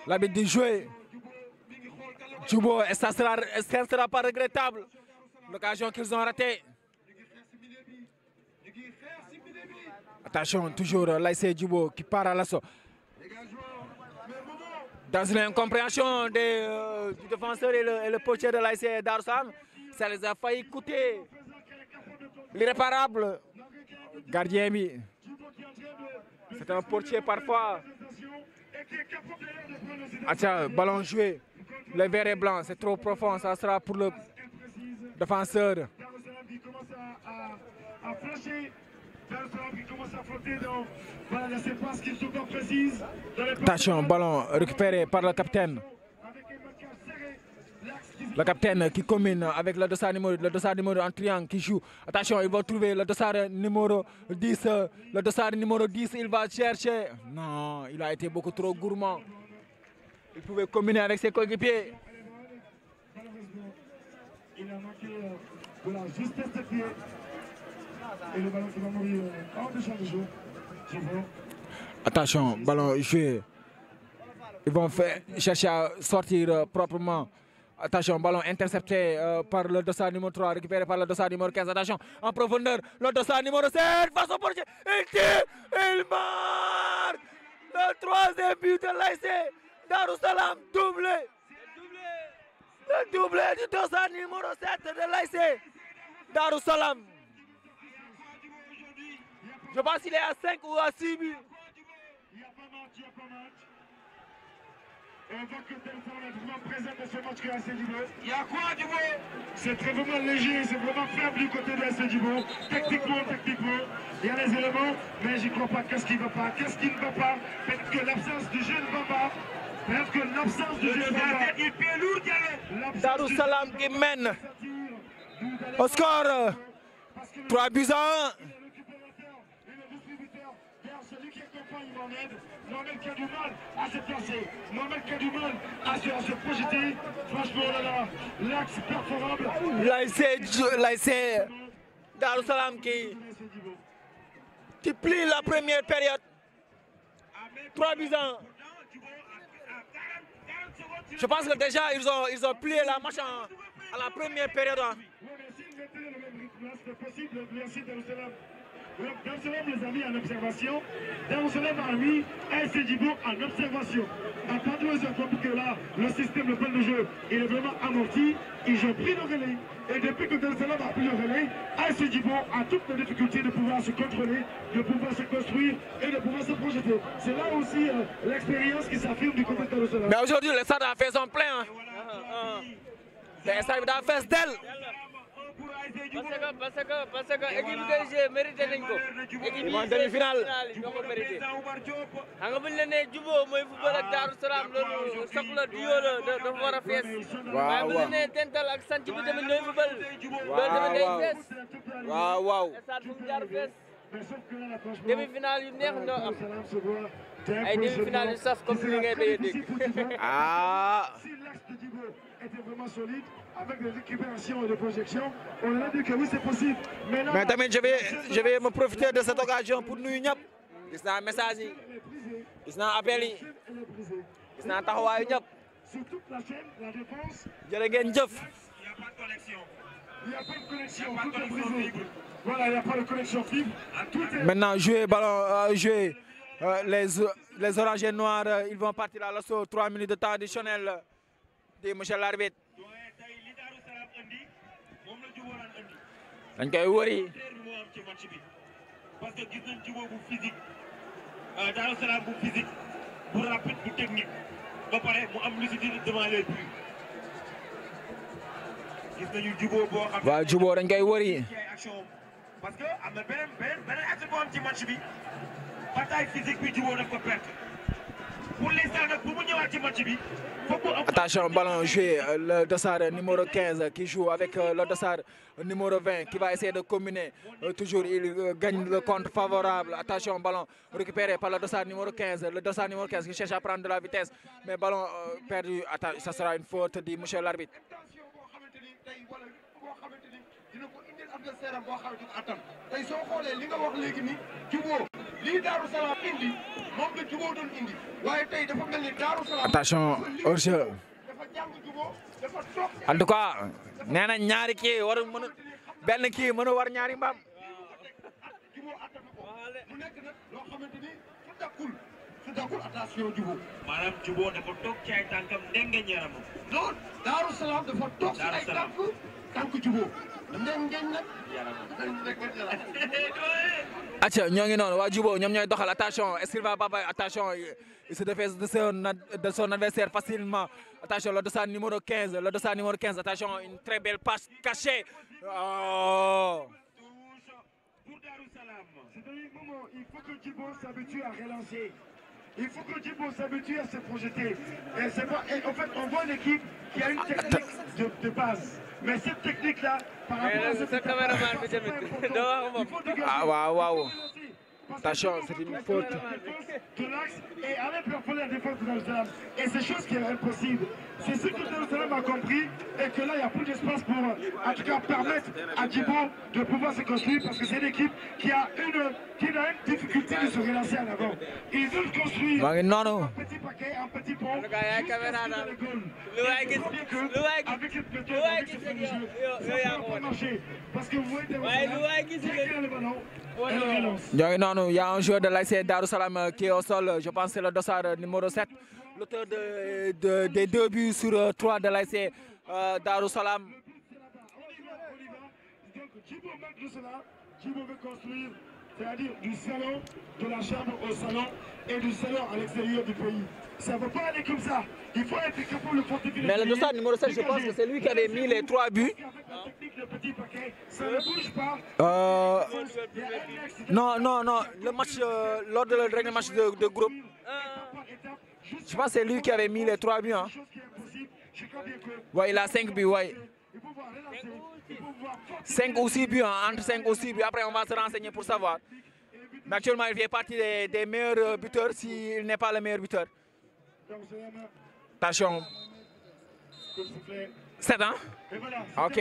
L'habitude de jouer. Djubo, et ça ne sera pas regrettable. L'occasion qu'ils ont ratée. Attention, toujours l'ASC Djubo qui part à l'assaut. Dans une incompréhension du défenseur et le potier de l'ASC Darou Salam, ça les a failli coûter l'irréparable. Gardien, c'est un portier parfois. Attention, ballon joué. Le vert est blanc, c'est trop profond, ça sera pour le défenseur. Attention, ballon récupéré par le capitaine. Le capitaine qui combine avec le dossard numéro en triangle qui joue. Attention, il va trouver le dossard numéro 10. Le dossard numéro 10, il va chercher. Non, il a été beaucoup trop gourmand. Il pouvait combiner avec ses coéquipiers. Il a manqué de la justesse de pied. Et le ballon qui va mourir hors de champ de jeu. Attention, ballon joué. Ils vont chercher à sortir proprement. Attention, ballon intercepté par le dossard numéro 3, récupéré par le dossard numéro 15. Attention, en profondeur, le dossard numéro 7, face au portier. Il tire, il marque. Le troisième but de l'ASC Darou Salam, doublé. Le doublé du dossard numéro 7 de l'ASC Darou Salam. Je pense qu'il est à 5 ou à 6 buts. Il n'y a pas match. Et on voit que Delphine est vraiment présent dans ce match que l'ASC Djubo. Il y a quoi, Djubo? C'est très vraiment léger, c'est vraiment faible du côté de l'ASC Djubo. Techniquement, il y a les éléments, mais j'y crois pas. Qu'est-ce qui ne va pas? Qu'est-ce qui ne va pas? Peut-être que l'absence de jeu ne va pas. Peut-être que l'absence de jeu ne va pas. Il fait lourd, Darou Salam qui mène au score 3-1. Celui qui accompagne Mohamed qui a du mal à se placer, Mohamed qui a du mal à se projeter. Franchement, là, l'axe perforable. L'ASC Darou Salam qui plie la première période. 3-1. Je pense que déjà ils ont plié la marche à la première période. Oui, mais s'ils mettaient le même rythme, c'est possible. Merci Darou Salam. Darou Salam les a mis en observation. Darou Salam a mis ASC Djubo en observation. À partir de ils ont compris que là, le système, le plan de jeu, il est vraiment amorti. Ils ont pris le relais. Et depuis que Darou Salam a pris le relais, ASC Djubo a toutes les difficultés de pouvoir se contrôler, de pouvoir se construire et de pouvoir se projeter. C'est là aussi l'expérience qui s'affirme du côté de Darou Salam. Mais aujourd'hui, le stade a fait son plein. Le stade a fait d'elle. parce que équipe bi koy mérité nañ ko. équipe yi demi-finale ñoo ko mérité. xam nga bu ñu la nee Djubo mooy football ak Darou Salam loolu soxla duo la dafa war a fees. waaye bu ñu nee Dental ak sant bi tamit ñooy football. loolu tamit day fees. waaw. stade bu mu jaar fees. demi-finale yu neex ñoo am. ay demi-finale yu saf comme ni ngay béyee dégg. Était vraiment solide avec des récupérations et des projections. On a dit que oui, c'est possible. Mais tamit je vais me profiter de cette occasion pour nuyu ñëpp. Gis naa message yi, gis naa appel yi, gis naa taxawaayu ñëpp. Sur toute la chaîne, la défense. Jërë ngeen jëf. Il n'y a pas de connexion. Tout est brisé. Voilà, il n'y a pas de connexion fibre. Maintenant, jouer ballon, jouer les oranges et noirs, ils vont partir à l'assaut. 3 minutes de temps additionnel. Monsieur l'arbitre dañ koy wëri parce que gis nañ Djubo bu physique Darou Salam bu physique bu rapide bu technique ba pare mu am lucidité devant les buts gis nañu jubóo boo xam ne waaw jubóo dañ koy wëri ci ay action parce que am na beneen action boo am ci match bi bataille physique bi jubóo daf ko perte pour l'instant nag bu mu ñëwaat ci match bi faut mu am attention ballon joué le dossard numéro 15 qui joue avec le dossard numéro 20 qui va essayer de combiner toujours il gagne le contre favorable attention ballon récupéré par le dossard numéro 15 qui cherche à prendre de la vitesse mais ballon perdu attention ça sera une faute dit monsieur l'arbitre dina ko indil adversaire am boo xamante ni attan tey soo xoolee li nga wax léegi ni jubóo lii Daaru Salaam indi moom la jubóo doon indi waaye tey dafa mel ni Daaru Salaam attention hors-jeu dafa jàng jubóo dafa toog en tout cas nee na ñaari kii war mën a benn kii mën a war ñaari mbaam jubóo attan ko mu nekk nag loo xamante ni su dakkul attention jubóo maanaam jubóo dafa toog ci ay tànkam ndengeñ yaramam non Daaru Salaam dafa toog ci ay tànk jubóo ndengeñ nag acca ñoo ngi noonu waa jubóo ñoom ñooy doxal attention est-ce qu'il va pas attention il se défait de son adversaire facilement attention le dossard numéro 15 attention une très belle passe cachée oh. pour Darou Salam. C'est un moment, il faut que Djibo s'habitue à relancer. Il faut que Djibo s'habitue à se projeter. Et c'est pas, et en fait, on voit une équipe qui a une technique de base. Mais cette technique-là, par rapport à cette caméraman bi tamit il faut dégager. Ah waaw waaw Parce attention que c'est une on faute fait la défense de l'axe et aller perforer la défense de Darou Salam. Et c'est chose qui est impossible. C'est ce que Darou Salam a compris et que là, il n'y a plus d'espace pour, en tout cas, permettre à Djibo de pouvoir se construire parce que c'est une équipe qui a une difficulté de se relancer en avant. Ils veulent construire maa ngi noonu un petit paquet, un petit pont, gars, y a jusqu'à caméra ce qu'il y ait là. le goal. Lu waay Et gis- je crois bien que lu waay gis- avec cette méthode, lu waay avec gis cette rek jeu, yow ça yaa ne ko va pas wane. marcher. Parce que vous voyez Darou Waaye lu Salam, waay gis dès rek- qu'il a le ballon, Wane elle woo. relance. ñoo ngi noonu il y a un joueur de l'ASC Darou Salam qui est au sol je pense c'est le dossard numéro 7 l'auteur des 2 buts sur 3 de l'ASC Darou Salam Donc Djibo manque de cela. Djibo veut construire, c'est-à-dire du salon, de la chambre au salon et du salon à l'extérieur du pays. Ça ne peut pas aller comme ça. Il faut être capable de fortifier. mais le dossard numéro 7 je pense que c'est lui qui avait mis les 3 buts Avec la technique de petit paquet, ça ne bouge pas. Il y a un axe non le match lors de le dernier match de groupe par étape, juste je pense que c'est lui qui avait mis les 3 buts hein. chose qui est impossible. Je crois bien que Ouais, il a 5 buts ouais. il faut pouvoir relancer, il faut pouvoir fortifier. 5 ou 6 buts hein, entre 5 ou 6 buts après on va se renseigner pour savoir mais actuellement il fait partie des meilleurs buteurs s'il n'est pas le meilleur buteur Donc c'est un attention coup de sifflet. 7 hein. Et voilà. Ok.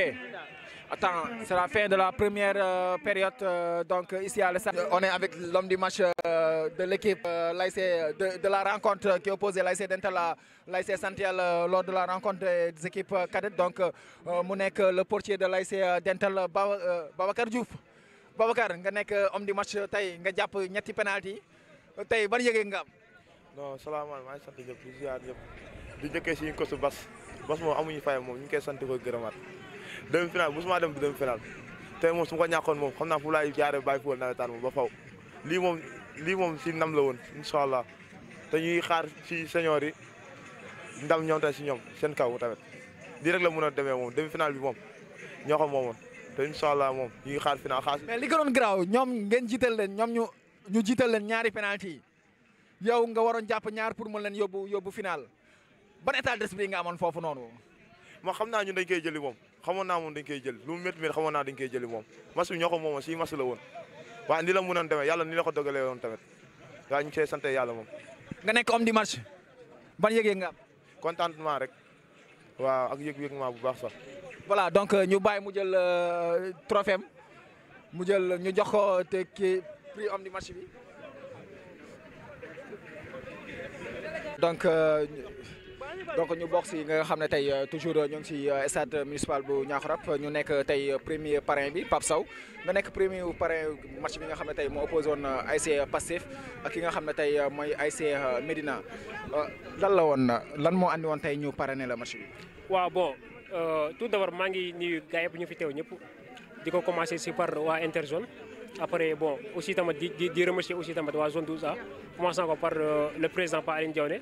Attends, c'est la fin de la première période. Donc ici à l'estade, on est avec l'homme du match de l'équipe l'ASC de la rencontre qui opposait l'ASC Dental à l'ASC Santial lors de la rencontre des équipes cadettes. Donc mu nekk le portier de l'ASC Dental Babacar Diouf. Babacar nga nekk homme du match tey nga jàpp ñetti penalty tey ban yëgee nga am. non salaamaaleykum maa ngi sant ñëpp di ziar ñëpp di njëkkee si ñu ko su bas moom amuñu fay moom ñu ngi koy sant ko gërëmaat demi final mosuma dem demi final tey moom su ma ko ñàkkoon moom xam naa fu laay jaaree bàyyi football nawetaan moom ba faw lii moom si ndam la woon incha allah te ñuy xaar si senior yi ndam ñoom tey si ñoom seen kaw tamit lii rek la mën a demee moom demi final bi moom ñoo ko moomoon te incha allah moom ñu ngi xaar final xaar. mais li gënoon garaaw ñoom ngeen jiital leen ñoom ñu jiital leen ñaari penalty yi yow nga waroon jàpp ñaar pour mën leen yóbbu final ban état d'esprit nga amoon foofu noonu. ma xam naa ñun dañ koy jëli moom xamoon naa moom dañ koy jël lu mu métti xamoon naa dañ koy jëli moom mas bi ñoo ko moomoon si mas la woon waaye ni la mënoon demee yàlla ni la ko dogalee woon tamit waaye ñu ngi see sant yàlla moom. nga nekk homme du match ban yëgee nga am. contentement rek waaw ak yëg-yëg ma bu baax sax. voilà donc ñu bàyyi mu jël trophée am mu jël ñu jox ko te kii prix homme du match bi donc ñu bokk si nga xam ne tey toujours ñu ngi si stade municipal bu Niakhouras ñu nekk tey premier parrain bi Pape Sow nga nekk premier parrain match bi nga xam ne tey moo opposé woon ASC Pastef ak ki nga xam ne tey mooy ASC Médina lan la woon lan moo andi woon tey ñu parrainé la match bi. waaw bon tout d'abord maa ngi nuyu gars yëpp ñu fi teew ñëpp di ko commencé si par waa Interzone après bon aussi tamit di remercier aussi tamit waa zone 12A commençant ko par le président Pa Aline Diawné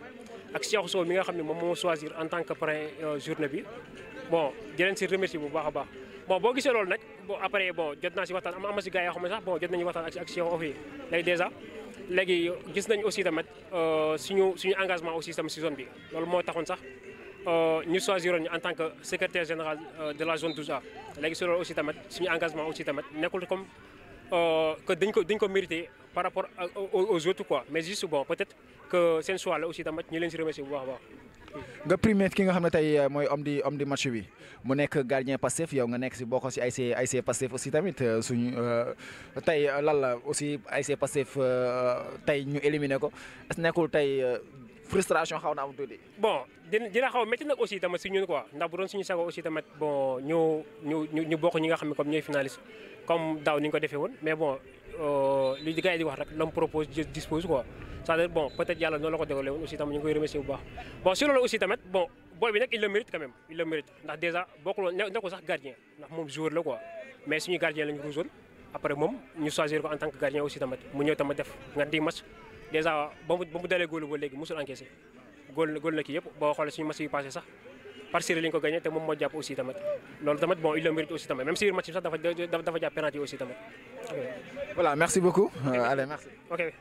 ak Cheikh Sow mi nga xam ne moom moo choisir en tant que parrain journée bi bon di leen si remercier bu baax a baax bon boo gisee loolu nag bon après bon jot naa si waxtaan am na si gars yoo xam ne sax bon jot nañu waxtaan ak Cheikh Ofi léegi dèjà léegi gis nañ aussi tamit suñu engagement aussi tamit si zone bi loolu moo taxoon sax ñu choisiroon ñu en tant que secrétaire général de la zone 12A léegi si loolu aussi tamit suñu engagement aussi tamit nekkul comme que dañ ko mérité par rapport aux autres quoi mais juste bon peut-être que seen choix la aussi tamit ñu leen si remercier bu baax a baax. nga primé ki nga xam ne tey mooy homme di match bi mu nekk gardien Pastef yow nga nekk si bokk si ASC Pastef aussi tamit suñu tey lan la aussi ASC Pastef tey ñu éliminé ko est-ce que nekkul tey frustration xaw na am tuuti. bon dina xaw a métti nag aussi tamit si ñun quoi ndax bu doon suñu sago aussi tamit bon ñu bokk ñi nga xam ne comme ñooy finaliste comme daaw ni ñu ko defee woon mais bon li gars yi di wax rek l'homme propose dispose quoi. c'est-à-dire bon peut-être yàlla noonu la ko dégalee woon aussi tamit ñu ngi koy remercier bu baax bon si loolu aussi tamit bon booy bi nag il le mérite quand même il le mérite ndax déjà bokkul woon nekkul sax gardien ndax moom joueur la quoi mais suñu gardien lañu ko zone après moom ñu choisir ko en tant que gardien aussi tamit mu ñëw tamit def nga di match déjà ba mu dalee góolu ba léegi musul encaissé góol na kii yëpp boo xoolee suñu match yi passé sax par série lañu ko gagné te moom moo jàpp aussi tamit loolu tamit bon il le mérite aussi tamit même si match bi sax dafa jàpp penalty aussi tamit. voilà merci beaucoup allez merci. ok.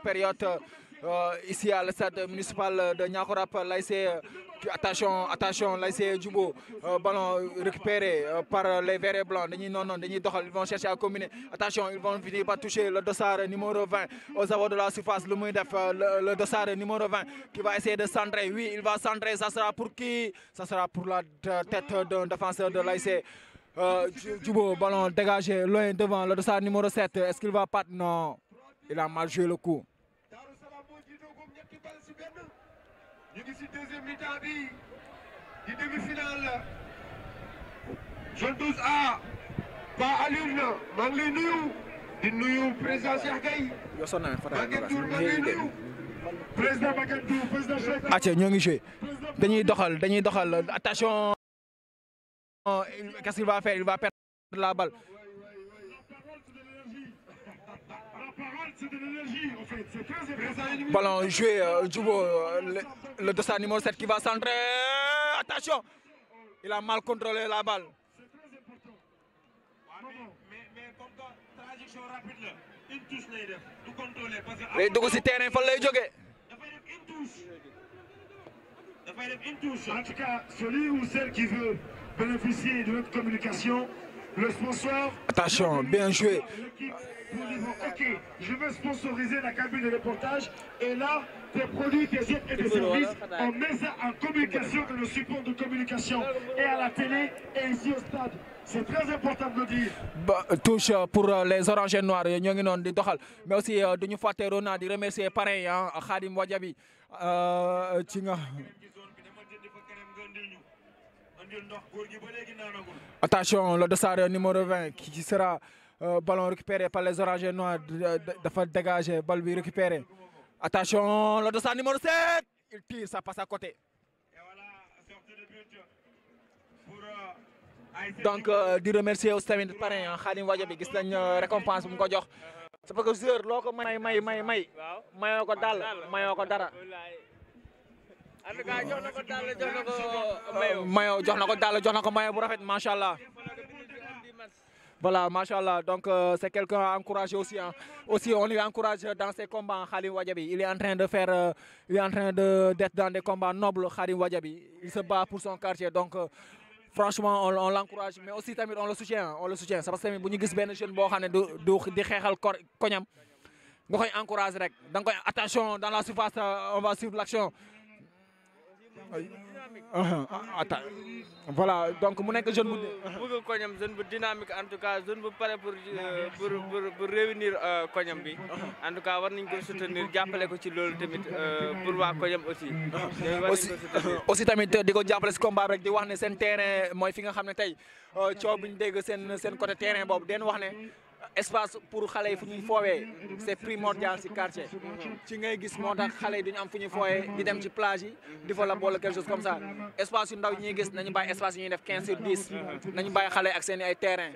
période ici à le stade municipal de Niakorap l'ASC attention l'ASC Djubo ballon récupéré par les verts et blancs dañuy dañuy doxal ils vont chercher à combiner attention ils vont finir par toucher le dossard numéro 20 aux abords de la surface lu muy def le dossard numéro 20 qui va essayer de centrer oui il va centrer ça sera pour qui ça sera pour la tête d'un défenseur de l'ASC Djubo ballon dégagé loin devant le dossard numéro 7 est-ce qu'il va pas non il a mal joué le coup. ñu ngi si deuxième mi-temps bi di demi-finale zone 12A Pa Alioune maa ngi lay nuyu di nuyu président Cheikh Gueye Maguette Diour maa ngi lay nuyu président Maguette Diour président Cheikh acca ñoo ngi joué dañuy doxal attention qu'est-ce qu'il va faire il va perdre la balle. Ballon joué Djubo le dossard numéro 7 qui va centrer attention il a mal contrôlé la balle. mais comme que transition rapide la une touche lay def du contrôler parce que. lay dugg si terrain fan lay jógee. dafay def une touche. En tout cas, celui ou celle qui veut bénéficier de notre communication, le sponsor. Attention, bien joué. Ok, je veux sponsoriser la cabine de reportage et là, tes produits, tes aides et tes services, on met ça en communication dans le support de communication et à la télé et ici au stade. C'est très important de le dire. Touche pour les oranges et noirs, ñoo ngi noonu di doxal mais aussi duñu fàtte Rona di remercier pareil Khadim Wadiabi ci nga. Attention, le dossard numéro 20 qui sera ballon récupéré par les oranges et noirs dafa dégager balle bi récupéré. Attention, le dossard numéro 7 il tire, ça passe à côté. Donc di remercier aussi tamit parrain Khadim Wadiabi gis nañ récompense bu mu ko jox. C'est parce que joueur loo ko may mayoo ko dal mayoo ko dara. en tout cas jox na ko dàll jox na ko mayo. mayo jox na ko dàll jox na ko mayo bu rafet macha allah. Voilà, machallah. Donc c'est quelqu'un à encourager aussi. Hein. Aussi, on lui encourage dans ses combats. Khadim Wadiabi, il est en train de faire, il est en train d'être dans des combats nobles. Khadim Wadiabi, il se bat pour son quartier. Donc franchement, on l'encourage, mais aussi tamit on le soutient. C'est parce que si nous avons un jeune qui di xéxal koñam, nga koy encourager rek. Donc attention, dans la surface, on va suivre l'action. Attends. Voilà, donc mu nekk jeune bu bëgg koñam jeune bu dynamique en tout cas jeune bu pare pour réunir koñam bi en tout cas war nañ ko soutenir jàppale ko ci loolu tamit pour waa koñam aussi tamit di ko jàppale si combat rek di wax ne seen terrain mooy fi nga xam ne tey coow bi ñu dégg seen côté terrain boobu den wax ne espace pour xale yi fu ñuy foowee c'est primordial si quartier ci ngay gis moo tax xale yi duñu am fu ñuy foowee di dem ci plage yi di fa la boole quelque chose comme ça espace yu ndaw yi ñuy gis nañu bàyyi espace yi ñuy def 15 sur 10 nañu bàyyi xale ak seen ay terrain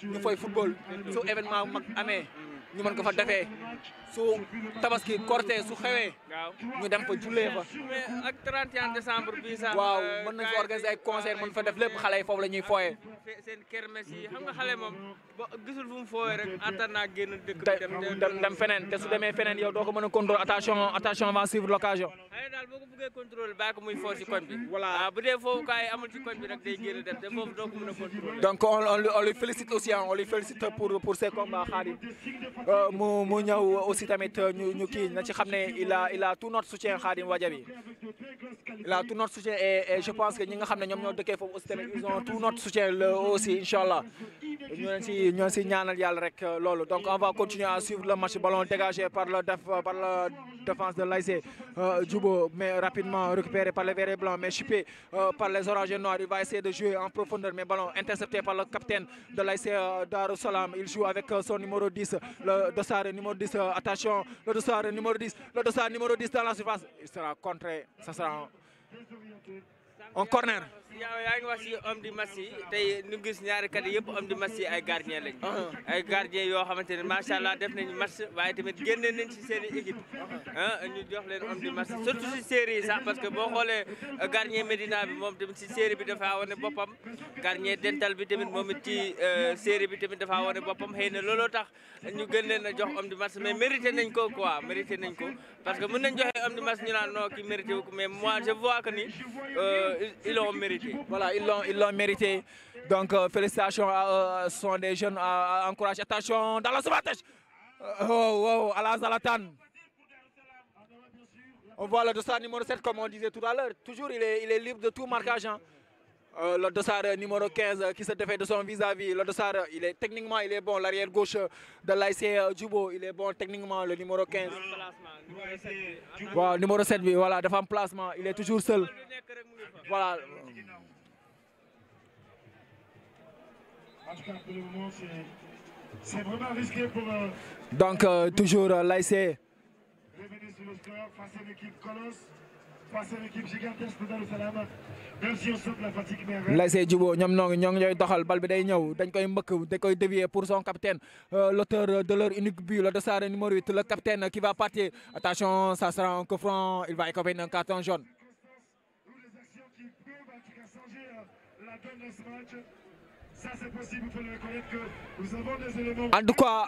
ñu fay football su événement mag amee ñu mën ko fa defee su tabaski korté su xewee ñu dem fa jullee fa. mais ak 31 décembre bii sax. waaw mën nañu fa organiser ay concert mën fa def lépp xale yi foofu la ñuy fooyee. seen kermesse yi xam nga xale moom ba gisul fu mu fooyee rek attan naa génn dëkk dem feneen te su demee feneen yow doo ko mën a contrôler attention on va suivre l'occasion. xëy daal boo ko bëggee contrôler bàyyi ko muy foo si koñ bi. voilà bu dee foofu kaay amul ci koñ bi rek day génn dem te foofu doo ko mën a contrôler. donc on lui félicite aussi on lui félicite pour ses combats Khadim mu ñëw aussi tamit ñu kii na ci xam ne il a tout notre soutien Khadim Wadiaby il a tout notre soutien et je pense que ñi nga xam ne ñoom ñoo dëkkee foofu aussi tamit ils ont tout notre soutien aussi inchallah ñu leen si ñaanal yàlla rek loolu donc on va continuer à suivre le match ballon dégagé par la défense de l'ASC Djubo mais rapidement récupéré par les verts et blancs mais chipé par les oranges et noirs il va essayer de jouer en profondeur mais ballon intercepté par le capitaine de l'ASC Darou Salam il joue avec son numéro 10 le dossard numéro 10 attention le dossard numéro 10 dans la surface il sera contré ça sera un corner. yaa ngi wax ci homme du match yi tey ñu gis ñaari kat yëpp homme du match yi ay gardien lañ. ay gardien yoo xamante ne macha allah def nañu match waaye tamit génne nañ ci seen i équipe ñu jox leen homme du match surtout ci série yi sax parce que boo xoolee gardien Medina bi moom tamit ci série bi dafa wane boppam gardien dental bi tamit moom it ci série bi tamit dafa wane boppam xëy na looloo tax ñu gën leen a jox homme du match mais mérité nañ ko quoi mérité nañ ko parce que mën nañ joxe homme du match ñu naan non kii mérité wu ko mais moi je vois que ni ils l'ont mérité. Voilà, ils l'ont mérité. Donc, félicitations à ce sont des jeunes à encourager. Attention, dans la sabatèche. Oh, à la Zalatan. On voit le dossard numéro 7, comme on disait tout à l'heure. Toujours, il est libre de tout marquage. Hein. Le dossard numéro 15 qui se défait de son vis-à-vis. Le dossard, techniquement, il est bon. L'arrière gauche de l'ASC Djubo, il est bon techniquement. Le numéro 15. Voilà, numéro 7, voilà, de femme placement. Il est toujours seul. Voilà. En tout cas, pour le moment, c'est vraiment risqué pour. Donc, toujours l'ASC. Revenir sur le score face à l'équipe Colosse, face à l'équipe gigantesque de Darou Salam. Même si on sent la fatigue, mais. l'ASC Djubo, ñoom ñooy doxal bal bi day ñëw dañ koy mbëkk dañ koy dévier pour son capitaine l'auteur de leur unique but le dossard numéro 8 le capitaine qui va partir. Attention, ça sera un coup franc, il va écoper un carton jaune. Les actions qui peuvent en tout cas changer la donne de ce match. Ça, c'est possible, il faut le reconnaître que nous avons des éléments. En tout cas,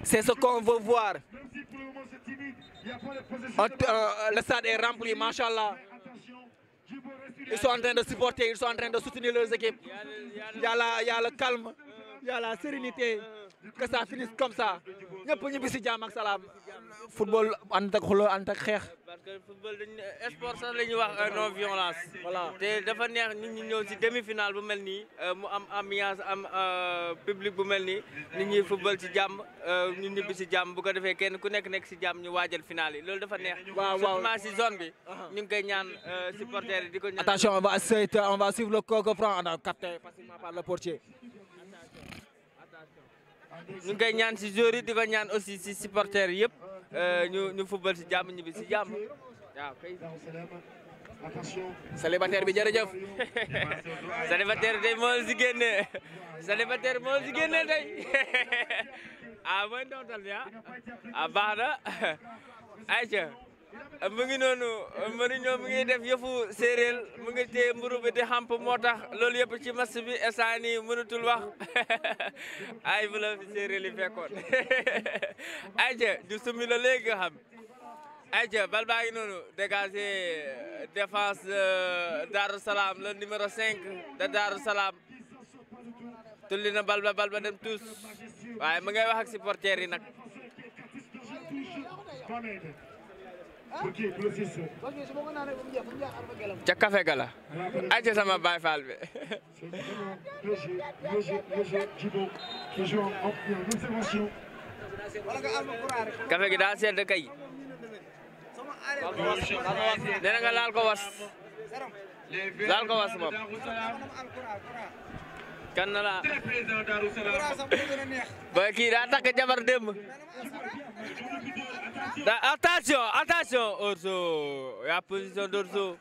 c'est ce qu'on veut voir. Même si pour le moment c'est timide, il n'y a pas de possession. Le stade est rempli, machallah. Ils sont en train de supporter, ils sont en train de soutenir leurs équipes. Il y a le calme, il y a la sérénité. Que ça finisse comme ça. ñëpp ñibbi si jàmm ak salaam. Football ànd ak xuloo ànd ak xeex. parce que football dañ sport sax la ñuy wax non violence. voilà te dafa neex nit ñi ñëw si demi-finale bu mel nii mu am ambiance am public bu mel nii nit ñi football si jàmm ñu ñibbi si jàmm bu ko defee kenn ku nekk si jàmm ñu waajal finale yi loolu dafa neex. waaw surtout si zone bi. ñu ngi koy ñaan supporters yi di ko ñaan. Attention, on va suivre le coup franc capté facilement par le portier. ñu ngi koy ñaan si joueurs yi di ko ñaan aussi si supporters yëpp ñu football si jàmm ñibbi si jàmm waaw kay. célibataire bi jërëjëf. célibataire tey moo si génne célibataire moo si génne tey ah mooy ndawtal bi ah baax na ayca mu ngi noonu Mourinho mu ngi def yëfu séeréer mu ngi téye mburu bi di xamp moo tax loolu yëpp ci match bi instant nii mënutul wax ay bu la fi séeréer yi fekkoon ayca du sumi la léegi nga xam ayca bal baa ngi noonu dégagé défense Darou Salam le numéro 5 de Darou Salam tulli na bal ba dem tous waaye mu ngay wax ak supporters yi nag. ca café gala ayca sama baay faal bi. café gi daa sedd kay. dana nga laal ko was moom. kan la très présent Darou Salam. ba kii daa takk jabar démb attention Orso y a position d'Orso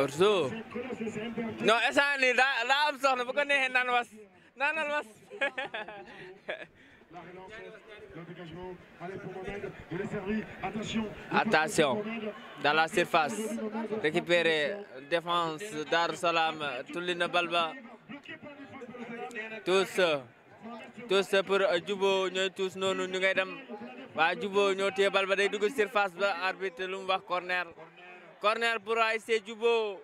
Orso non instant nii daa am soxna bu ko neexee naan was naanal was attention dans la surface récupéré défense Darou Salam tulli na bal ba tous pour Jubo ñooy tous noonu ñu ngay dem waa Jubo ñoo téye bal ba day dugg surface ba arbitre lu mu wax corner pour ASC Jubo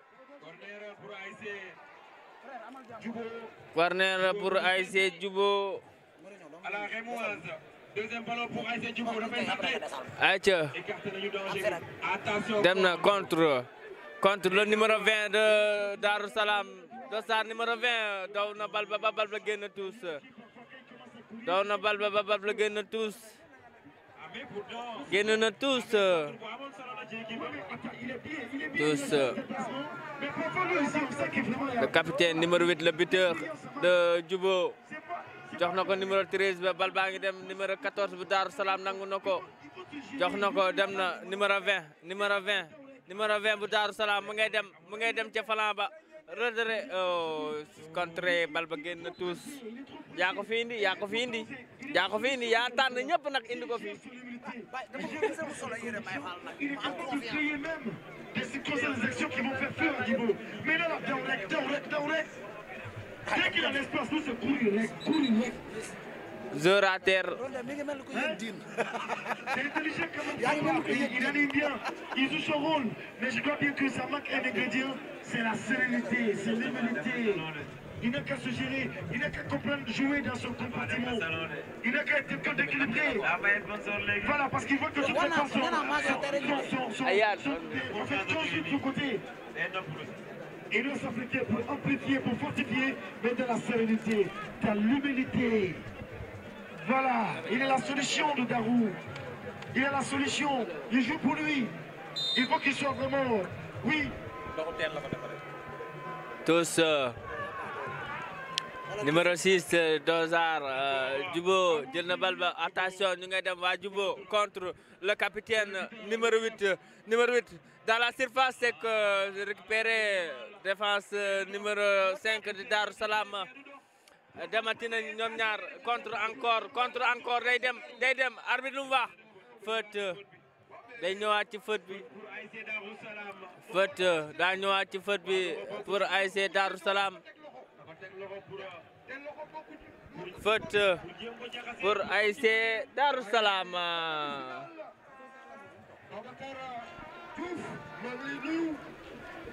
corner pour ASC Jubo à la Rémoise. Deuxième ballon pour ASC Jubo. Aïcha. Dem na contre le numéro 20 de Darou Salam. Dossard numéro 20 daw na bal ba génn tous. Daw na bal ba génn tous. Génn na tous. Le capitaine numéro 8 le buteur de Jubo. Jox na ko numéro 13 ba bal baa ngi dem numéro 14 bu Darou Salam nangu na ko jox na ko dem na numéro 20 bu Darou Salam mu ngay dem ca flanc ba redré contre bal ba génn tous yaa ko fi indi yaa tànn ñëpp nag indi ko fi des circonstances d'actions qui vont faire peur à Djibo. Mais là, dès qu'il a l'espace, nous, c'est courir. Joueur à terre. C'est intelligent comme il anime bien, il joue son rôle. Mais je crois bien que ça manque un ingrédient, c'est la sérénité, c'est l'humilité. Il n'a qu'à se gérer, il n'a qu'à comprendre jouer dans son compartiment. Il n'a qu'à être quelqu'un d'équilibré. Voilà, parce qu'il voit que tu prépares son côté. Il doit s'appliquer pour amplifier, pour fortifier, mais dans la sérénité, dans l'humilité. Voilà, il est la solution de Darou. Il est la solution. Il joue pour lui. Il faut qu'il soit vraiment... Oui. Tous. Numéro 6, Dozar, Djibo, jël na bal ba attention ñu ngay dem waa Djibo contre le capitaine numéro 8 dans la surface c'est que récupéré défense numéro 5 de Darou Salam demati nañ ñoom ñaar contre encore day dem arbitre lu mu wax faute day ñëwaat ci faute bi pour ASC Darou Salam faute pour ASC Darou Salam.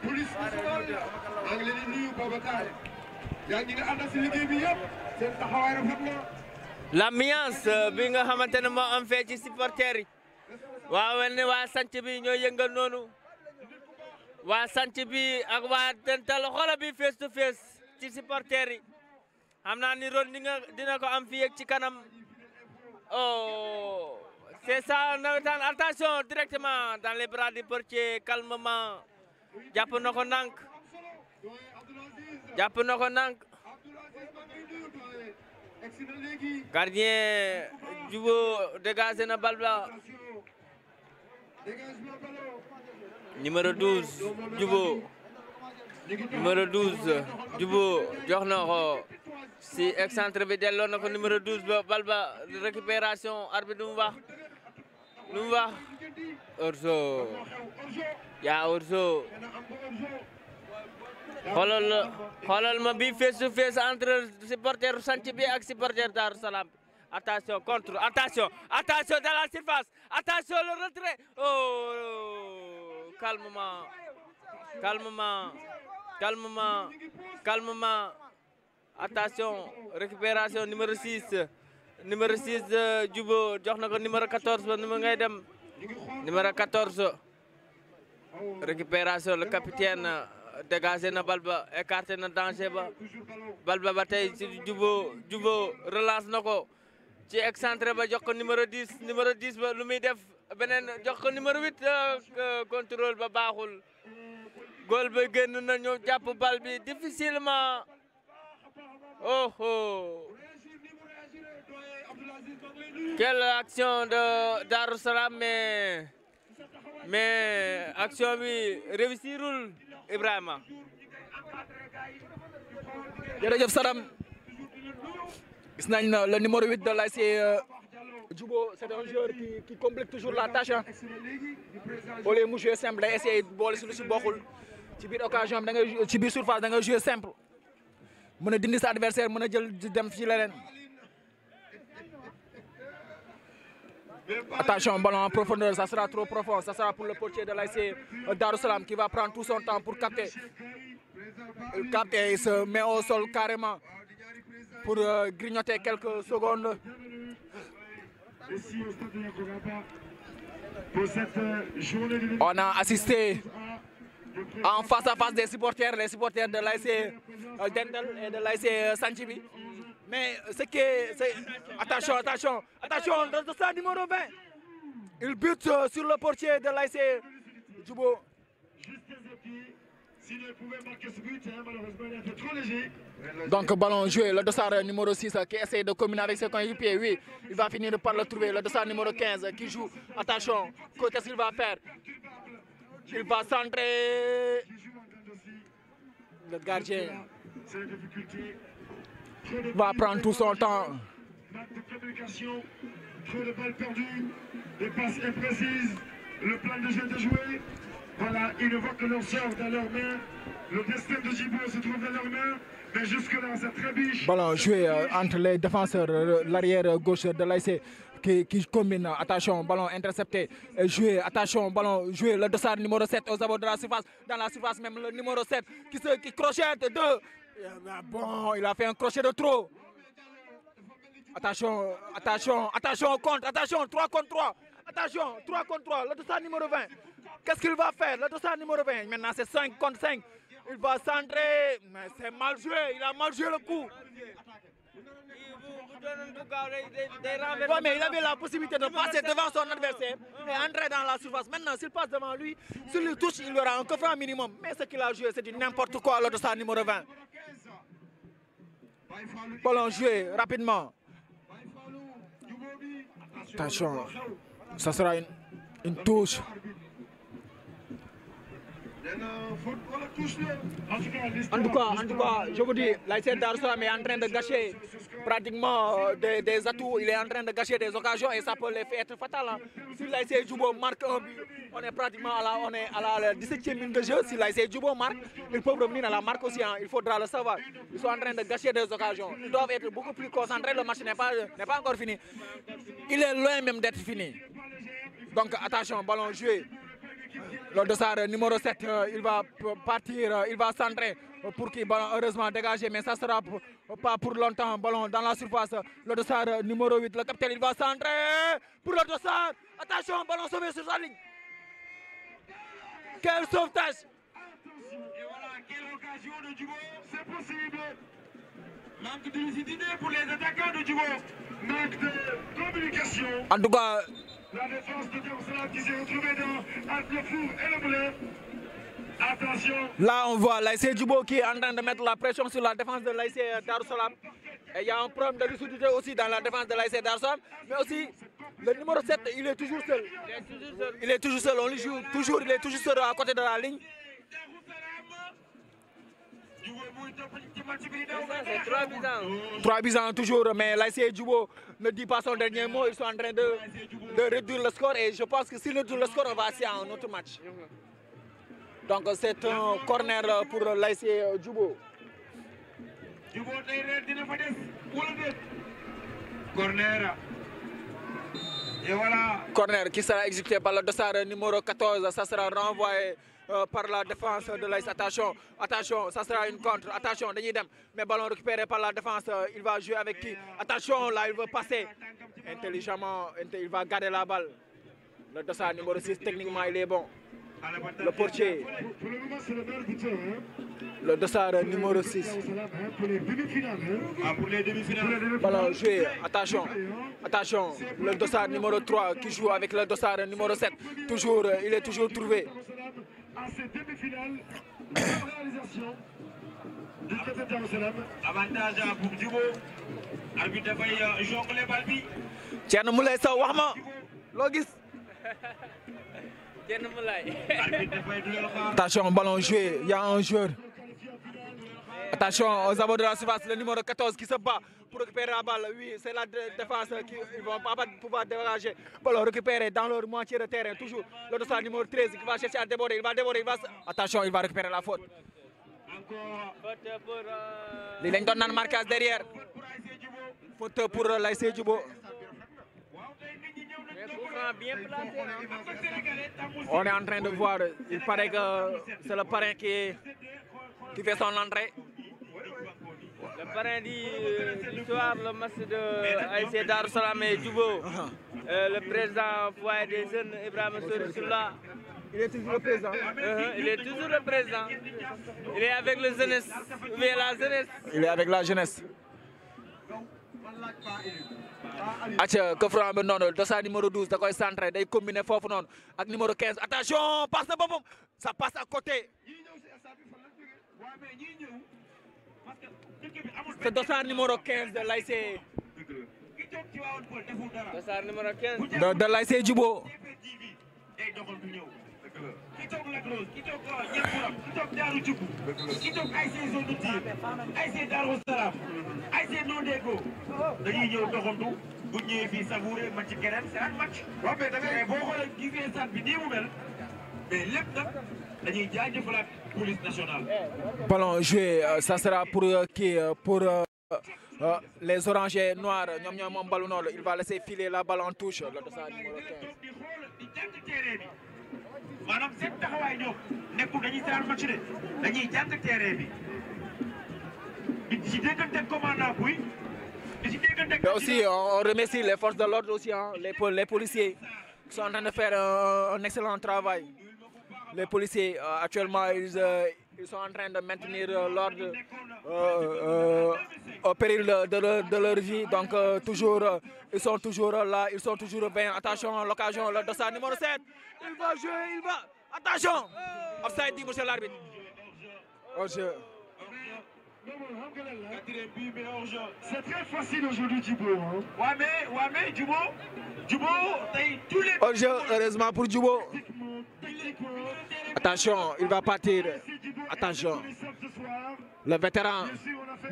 police nationale maa ngi leen di nuyu Babacar yaa ngi ànd si liggéey bi yëpp seen taxawaay rafet na. L'ambiance bi nga xamante ne moo am fee ci supporters yi waa ne waa sanc bi ñoo yëngal noonu waa sanc bi ak waa dental xola bi face to face ci supporters yi xam naa ni ron dina ko am fii ak ci kanam oh c'est ça nawetaan attention directement dans les bras du portier calmement jàpp na ko ndànk gardien Djibo dégagé na bal ba numéro 12 Djibo jox na ko si excentré bi delloo na ko numéro 12 ba bal ba récupération arbitre lu mu wax Orso yaa Orso xoolal ma bi face to face entre supporter Santhie bi ak supporter Darou Salam attention contre attention dans la surface attention le retrait oh calmement attention récupération numéro 6 Djibo jox na ko numéro 14 ba nu mu ngay dem numéro 14 récupération le capitaine dégagé na bal ba écarté na danger ba ba tey ci Djibo relance na ko ci excentré ba jox ko numéro 10 ba lu muy def beneen jox ko numéro 8 contrôle ba baaxul goal ba génn na ñu jàpp bal bi difficilement. Oh oh. Quelle action de Darou Salam mais action bi réussirul Ibrahima. jërëjëf Salam gis nañ le numéro 8 de l'ASC Djubo c'est un joueur qui complique toujours la tâche au lieu mu jouer simple day essayer boole si lu si bokkul ci biir occasion da ngay ci biir surface da ngay jouer simple mën a dindi sa adversaire mën a jël dem ci leneen. Attention, ballon en profondeur, ça sera trop profond, ça sera pour le portier de l'ASC Darou Salam qui va prendre tout son temps pour capter. Il capte et il se met au sol carrément pour grignoter quelques secondes. On a assisté en face à face des supporters, les supporters de l'ASC Dendel et de l'ASC Sanchibi. Mais ce qui est... Attention, de ça numéro 20. Il bute sur le portier de l'ASC Djubo. Donc ballon joué, le dossard numéro 6 qui essaie de combiner avec ses coéquipiers. Oui, il va finir par le trouver. Le dossard numéro 15 qui joue. Attention, qu'est-ce qu'il va faire? Il va centrer. Le gardien va prendre tout son temps. Manque de communication, trop de balles perdues, des passes imprécises, le plan de jeu déjoué. Voilà, ils ne voient que leur sort dans leurs mains. Le destin de Djibo se trouve dans leurs mains, mais jusque-là, ça trébiche. Ballon joué entre les défenseurs, l'arrière gauche de l'ASC qui combine. Attention, ballon intercepté, joué, attention, ballon joué, le dossard numéro 7 aux abords de la surface, dans la surface même le numéro 7 qui crochette de... Bon, il a fait un crochet de trop. Attention, contre, attention, 3 contre 3. Attention, 3 contre 3, le dossard numéro 20. Qu'est-ce qu'il va faire, le dossard numéro 20? Maintenant, c'est 5 contre 5. Il va centrer, mais c'est mal joué, il a mal joué le coup. Ouais, mais il avait la possibilité de passer devant son adversaire et entrer dans la surface. Maintenant, s'il passe devant lui, s'il le touche, il aura un coup franc minimum. Mais ce qu'il a joué, c'est du n'importe quoi, le dossard numéro 20. Ballon joué rapidement. Attention, ça sera une touche. En tout cas, je vous dis, l'ASC Darou Salam est en train de gâcher pratiquement des atouts, il est en train de gâcher des occasions et ça peut les faire être fatal. Hein. Si l'ASC Djubo marque un but, on est pratiquement à la 17e minute de jeu. Si l'ASC Djubo marque, ils peuvent revenir à la marque aussi, hein. Il faudra le savoir. Ils sont en train de gâcher des occasions. Ils doivent être beaucoup plus concentrés, le match n'est pas encore fini. Il est loin même d'être fini. Donc attention, ballon joué. Le dossard numéro 7, il va partir, il va centrer pour qu'il ballon heureusement dégagé, mais ça ne sera pas pour longtemps. Ballon dans la surface, le dossard numéro 8, le capitaine, il va centrer pour le dossard. Attention, ballon sauvé sur sa ligne. Quel sauvetage! Et voilà, quelle occasion de Djubo, c'est possible. Manque de lucidité pour les attaquants de Djubo. Manque de communication. En tout cas, la défense de Darou Salam qui s'est retrouvée entre le four et le moulin. Attention. Là, on voit l'ASC Djubo qui est en train de mettre la pression sur la défense de l'ASC Darou Salam. Et il y a un problème de lucidité aussi dans la défense de l'ASC Darou Salam. Mais aussi, le numéro 7, il est toujours seul. Il est toujours seul. On lui joue toujours, il est toujours seul à côté de la ligne. C'est 3 buts toujours, mais l'ASC Djubo ne dit pas son dernier mot. Ils sont en train de réduire le score et je pense que s'ils réduisent le score, on va assister à un autre match. Donc c'est un corner pour l'ASC Djubo. Corner. Et voilà. Corner qui sera exécuté par le dossard numéro 14. Ça sera renvoyé par la défense de l'ASC. Attention, ça sera une contre. Attention, mais ballon récupéré par la défense. Il va jouer avec qui? Attention, là, il veut passer intelligemment. Il va garder la balle. Le dossard numéro 6, techniquement, il est bon. Le portier. Pour le moment, c'est le meilleur buteur. Le dossard numéro 6. Pour les demi-finales. Pour les demi-finales. Ballon joué. Attention. Le dossard numéro 3 qui joue avec le dossard numéro 7. Il est toujours trouvé. À ces demi-finales, réalisation du côté de Darussalam. Avantage pour Djibo. Arbitre dafay jongler bal bi. Thierno Moulay Sow wax ma loo gis. Thierno Moulay. Arbitre dafay dugal xaar. Attention, ballon joué, il y a un joueur. Attention aux abords de la surface, le numéro 14 qui se bat pour récupérer la balle. Oui, c'est la défense qui ne vont pas pouvoir dégager. Ballon récupéré dans leur moitié de terrain. Toujours le dossard numéro 13 qui va chercher à déborder. Il va déborder, Attention, il va récupérer la faute. Faute pour. Il y a un marquage derrière. Faute pour l'ASC Djibo. Bien placé. On est en train de voir, il paraît que c'est le parrain qui fait son entrée. Le parrain du soir, le match de ASC Darussalam et Djibo. Le président foyer des jeunes, Ibrahima Sourissula. Il est toujours le président. Il est toujours le président. Il est avec la jeunesse. La jeunesse. Il est avec la jeunesse. Acha que franc bi noonu dossard numéro 12 da koy centré day combiner foofu noonu ak numéro 15 attention passe na boppam ça passe à côté. C'est dossard numéro 15 de l'ASC. Dossard numéro 15. de l'ASC Djibo. Ki toog Lac Rose, ki toog Ñemburam, ki toog Daaru Djibou, ki toog ASC Zone de Tir, ASC Darussalam, ASC Nondego dañuy ñëw doxantu bu ñëwee fii savouré match keneen c'est un match. waaw mais da ngay boo xoolee gisee stade bi nii mu mel mais lépp nag dañuy jaajëfalaat police nationale. Ballon joué, ça sera pour qui pour les oranges et noirs ñoom ñoo moom ballon noonu il va laisser filer la balle en touche le dossard numéro 15. di xool di jàng terrain bi. maanaam seen taxawaay ñoom nekkul dañuy seetaan match de dañuy jàng terrain bi di ci déggante commandant buy di ci déggante. Mais aussi on remercie les forces de l'ordre aussi hein, les policiers qui sont en train de faire un excellent travail. Les policiers actuellement ils sont en train de maintenir l'ordre au péril de leur vie donc toujours ils sont toujours là, ils sont toujours bien. Attention l'occasion, le dossard numéro 7. Il va jouer, il va. Attention. Offside dit monsieur l'arbitre. Hors-jeu. C'est très facile aujourd'hui, Djibo. Ouais mais Djibo tey tous les. Hors-jeu heureusement pour Djibo. Attention, il va partir. Attention. Le vétéran,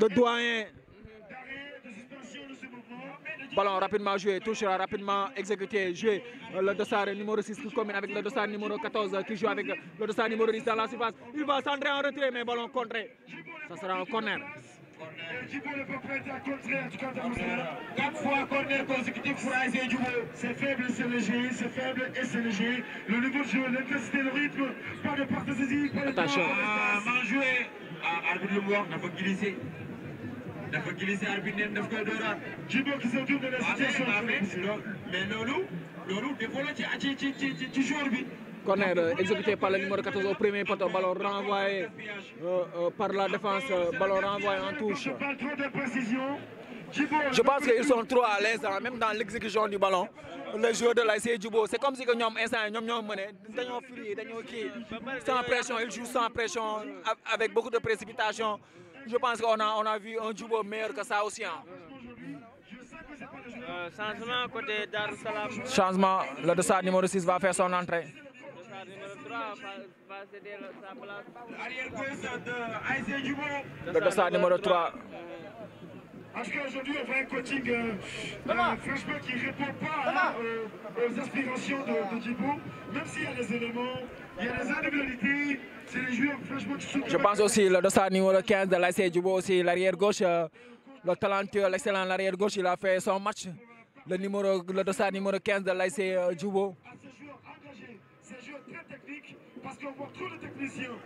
le doyen. Ballon rapidement joué, touche rapidement exécuté, joué. Le dossard numéro 6 qui combine avec le dossard numéro 14 qui joue avec le dossard numéro 10 dans la surface. Il va centrer en retrait, mais ballon contré. Ça sera un corner. Djibo ne peut pas être à contrer, en tout cas Darussalam. 4 fois corner consécutif pour ASC Djibo. C'est faible et c'est léger, c'est faible et c'est léger. Le niveau de jeu, l'intensité, le rythme, pas de parthésie, pas de Attention. mal joué. Arbitre lu mu wax dafa glissé. Dafa glissé arbitre neen daf koy dooraat. Djibo qui se tourne de la situation. mais loolu défaut la ci joueur bi. Corner exécuté par le numéro 14 au premier poteau. Ballon renvoyé par la défense. Ballon renvoyé en touche. Pas trop de précision. Je pense qu'ils sont trop à l'aise, même dans l'exécution du ballon. Les joueurs de l'ASC Djibo, c'est comme si ils ont mené, sans pression, ils jouent sans pression, avec beaucoup de précipitation. Je pense qu'on a vu un Djibo meilleur que ça aussi. Hein. Changement côté Darussalam. Changement, le dossard numéro 6 va faire son entrée. Le numéro 3 va céder sa place. Arrière gauche de ASC Djibo. Le dossard numéro 3. Parce qu'aujourd'hui, on voit un coaching franchement qui ne répond pas aux aspirations de Djibo. Même s'il y a des éléments, il y a des individualités, c'est les joueurs franchement qui sont... Je pense aussi le dossard numéro 15 de l'ASC Djibo aussi, l'arrière gauche, le talentueux, l'excellent l'arrière gauche, il a fait son match. Le dossard numéro 15 de l'ASC Djibo. Ces joueurs engagés, ces joueurs très techniques, parce qu'on voit trop de techniciens.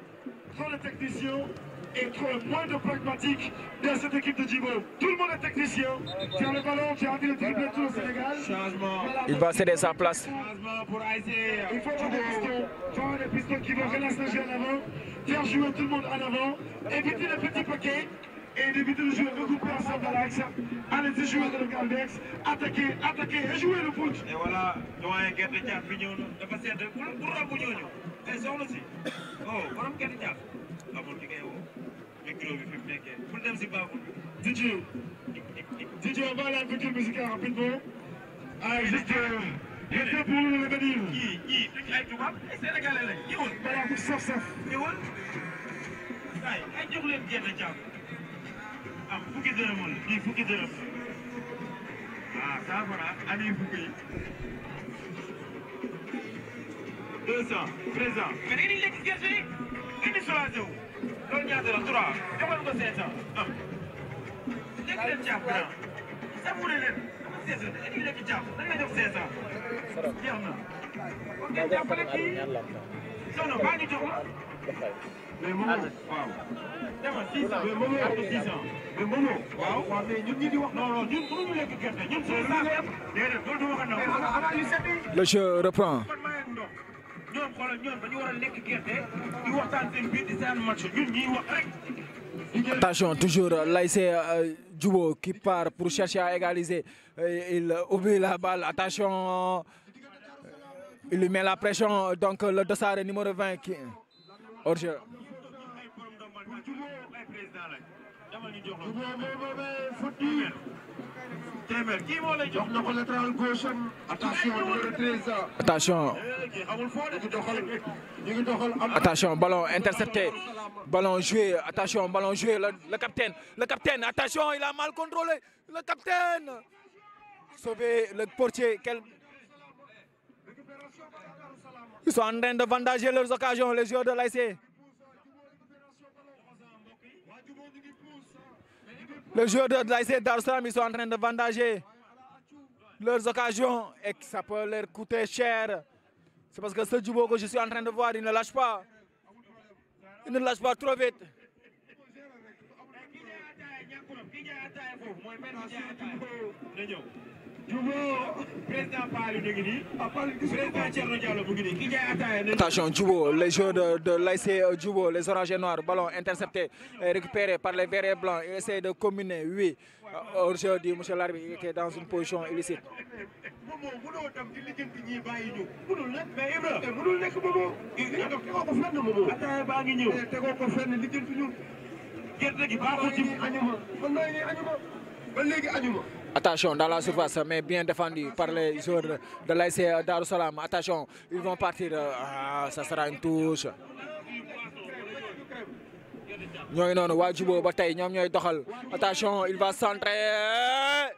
Trop de techniciens et moins de pragmatiques dans cette équipe de Djibo. Tout le monde est technicien. Tu as le ballon, tu as envie de dribbler tout au Sénégal. Changement. Il va céder sa place. Changement pour ASC. Il faut avoir des pistons. Il faut avoir des pistons qui vont relancer le jeu en avant, faire jouer tout le monde en avant, éviter les petits paquets et éviter de jouer regroupés ensemble dans l'axe. Allez jouer dans le Caldex, attaquer et jouer le foot. Et voilà, doyen Gerte Thiaf bi ñëw na dafa sedd pour romb ñooñu te soxla si borom Gerte Thiaf amul ki ngay woo micro bi fi mu nekkee pour dem si baaxul. DJ, on va aller à côté musical rapidement. Ah, juste, il était pour le venir. ñii duñu ay tubaab ay sénégalais lañ ñëwul. Voilà, pour saf. ñëwul. ay jox leen gerte jàmm. am fukki dërëm la lii fukki dërëm. ah 100 francs ani fukki yi. 200 présent. mais da ngeen di lekk gerte yi. ngeen di soulagé wu. loolu ñaata la 3 joxal ko 500 am. lekk leen jàpp naa. savouré leen. 500 da ngeen di lekk jàpp da ngeen jox 500. jeex na. kon ngeen jàppale kii. sono baa ngi jox la. Mais Momo, waaw. dama 600 mais Momo ak 600. mais Momo. waaw waaw mais ñun ñi di wax. non ñun mënuñu lekk gerte ñun suñu saako yëpp. déedéet loolu du wax ak ndaw. Le jeu reprend. man maa ngi ndox ñoom xoolal ñoom dañu war a lekk gerte di waxtaan seen biir di seen match ñun ñuy wax rek. Attention, toujours l'ASC Djubo qui part pour chercher à égaliser. Il oublie la balle. Attention, il lui met la pression. Donc le dossard numéro 20 qui hors-jeu. kii moo lay jox na ko latéral gauche am. Attention, numéro 13. Attention. ñu ngi doxal am. Attention, ballon intercepté. Ballon joué. Attention, ballon joué. Le capitaine. Attention, il a mal contrôlé. Le capitaine. Sauvé le portier. Ils sont en train de vendager leurs occasions, les joueurs de l'ASC. Les joueurs de l'ASC Darou Salam, ils sont en train de vendager leurs occasions et que ça peut leur coûter cher. C'est parce que ce Djubo que je suis en train de voir, il ne lâche pas. Il ne lâche pas trop vite. Attention, Djubo, les joueurs de l'ASC Djubo, les oranges et noirs, ballon intercepté et récupéré par les verts et blancs. Il essaie de combiner, oui. Aujourd'hui, monsieur l'arbitre, il était dans une position illicite. Attention dans la surface, mais bien défendu par les joueurs de l'ASC Darou Salam. Attention, ils vont partir. Ça sera une touche. ñooy noonu waa Djubo ba tey ñoom ñooy doxal. Attention, il va centrer.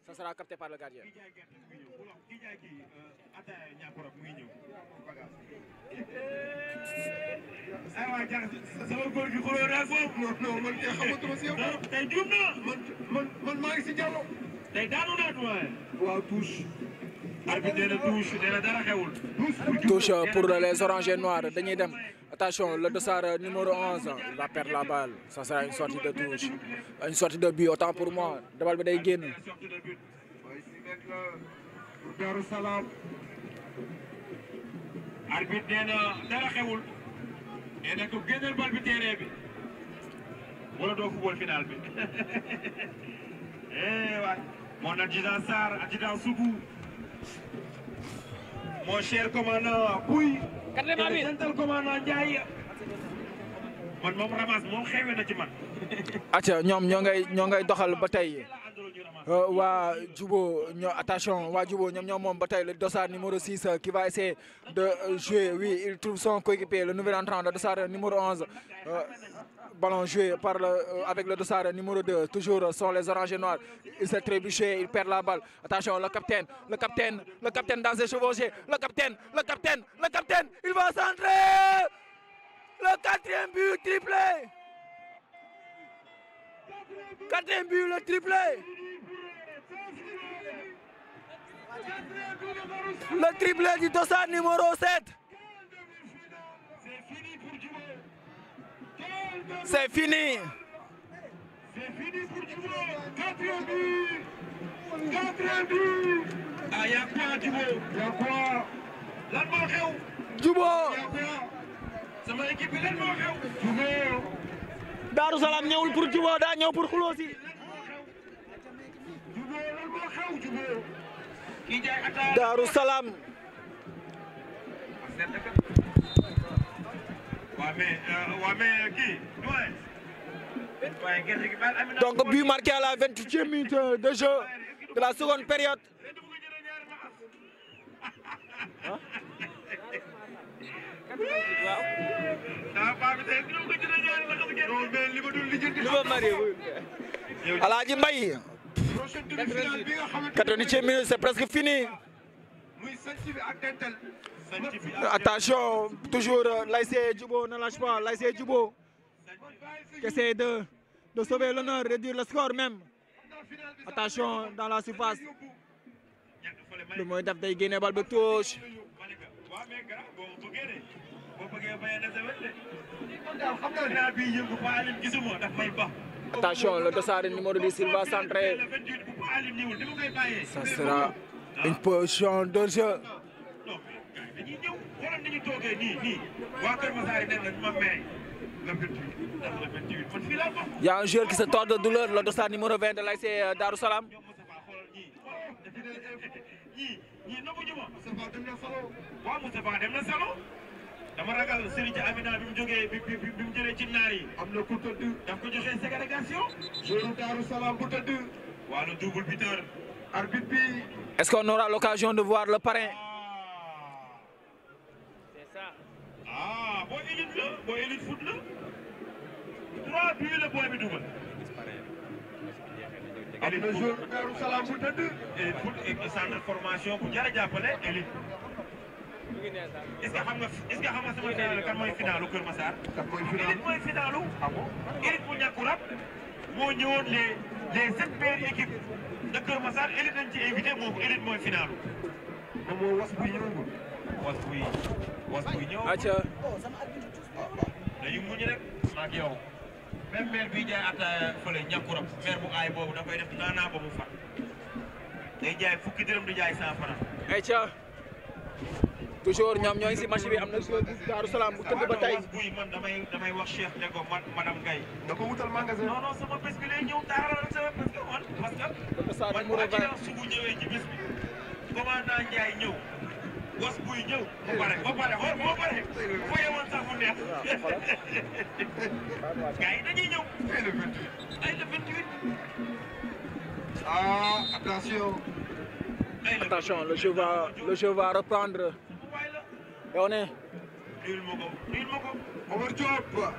Ça sera capté par le gardien. man maa ngi si Diallo. tey daanu naa doyen. waaw touche. arbitre nee na touche nee na dara xewul. Touche pour les oranges et noirs dañuy dem. Attention, le dossard numéro 11, il va perdre la balle. Ça sera une sortie de touche. Une sortie de but, autant pour moi. De balle bi day génn. Darou Salam. arbitre nee na dara xewul. nee na ko génneel bal bi terrain bi. wala doo football final bi. waay. mon adjudant Sarr, adjudant Sougou. mon cher commandant Pouy. le gentle commandant Ndiaye. man moom ramas moom xewe na ci man. acca ñoom ñoo ngay doxal ba tey. waa Djubo attention waa Djubo ñoom moom ba tey le dossard numéro 6 qui va essayer de jouer. Oui, il trouve son coéquipier, le nouvel entrant, le dossard numéro 11. Ballon joué avec le dossard numéro 2. Toujours sont les oranges et noirs. Il s'est trébuché, il perd la balle. Attention, le capitaine dans ses chevauchés. Le capitaine, il va centrer. Le 4e but triplé. 4e but, le triplé. Le triplé du dossard numéro 7. C'est fini. C'est fini pour Djubo. 4e but. 4e but. ah y a quoi Djubo. y a quoi. lan moo xew. Djubo. y a quoi. sama équipe bi lan moo xew. Djubo. Darou Salam ñëwul pour Djubo, daa ñëw pour xuloo si. Djubo lan moo xew Djubo. kii jaay ataaya. Darou Salam. waaw Donc but marqué à la 28e minute de jeu de la seconde période. Aladji Mbaye 88e minute, c'est presque fini. Attention, toujours l'ASC Djibo ne lâche pas, l'ASC Djibo qui essaie de sauver l'honneur, réduire le score même. Attention dans la surface. Le mooy daf day génne bal ba touche. Attention, le dossard numéro 10, il va centrer. Ça sera une position de jeu. Il y a un joueur qui se tord de douleur, le dossard numéro 20 de l'ASC Darou Salam. dama ragal Serigne Amina bi mu jógee bi mu jëlee ci naar yi am na ku tëdd daf ko joxe ségrégation jouru Darou Salam bu tëdd waa le double buteur arbitre bi. Est-ce qu'on aura l'occasion de voir le parrain? C'est ça. Ah boo élite la boo élite foot la 3 buts la booy bi dugal. am na jouru Darou Salam bu tëdd et foot et centre de formation bu jar a jàppale élite. Est-ce que xam nga sama final kan mooy finalu Kër Massar. kan mooy finalu élite mooy finalu. ah bon élite bu ñàkku rab moo ñëwoon les 7 meilleures équipes de Kër Massar élite lañ ci invité moom élite mooy finalu. moom moo was buy ñëwagul. was buy ñëw. acca. dañu muñ rek ak yow. même maire bi jaay ataaya fële ñàkku rab maire bu aay boobu da koy def naanaa ba mu fat day jaay fukki dërëm di jaay 100 francs. acca. toujours ñoom ñooy si match bi am na joueur bu Darou Salam bu tëdd ba tey. man damay wax Cheikh ne ko madame Gaye da ko wutal magasin. non sama bés bi lay ñëw taaral sama parce que man man su bu ñëwee ci bés bi commandant Ndiaye ñëw was buy ñëw ba pare foo yemoon sax mu neex gars yi dañuy ñëw ay le 28 ah attention. Attention, le jeu va reprendre. Et on est. Omar Diop.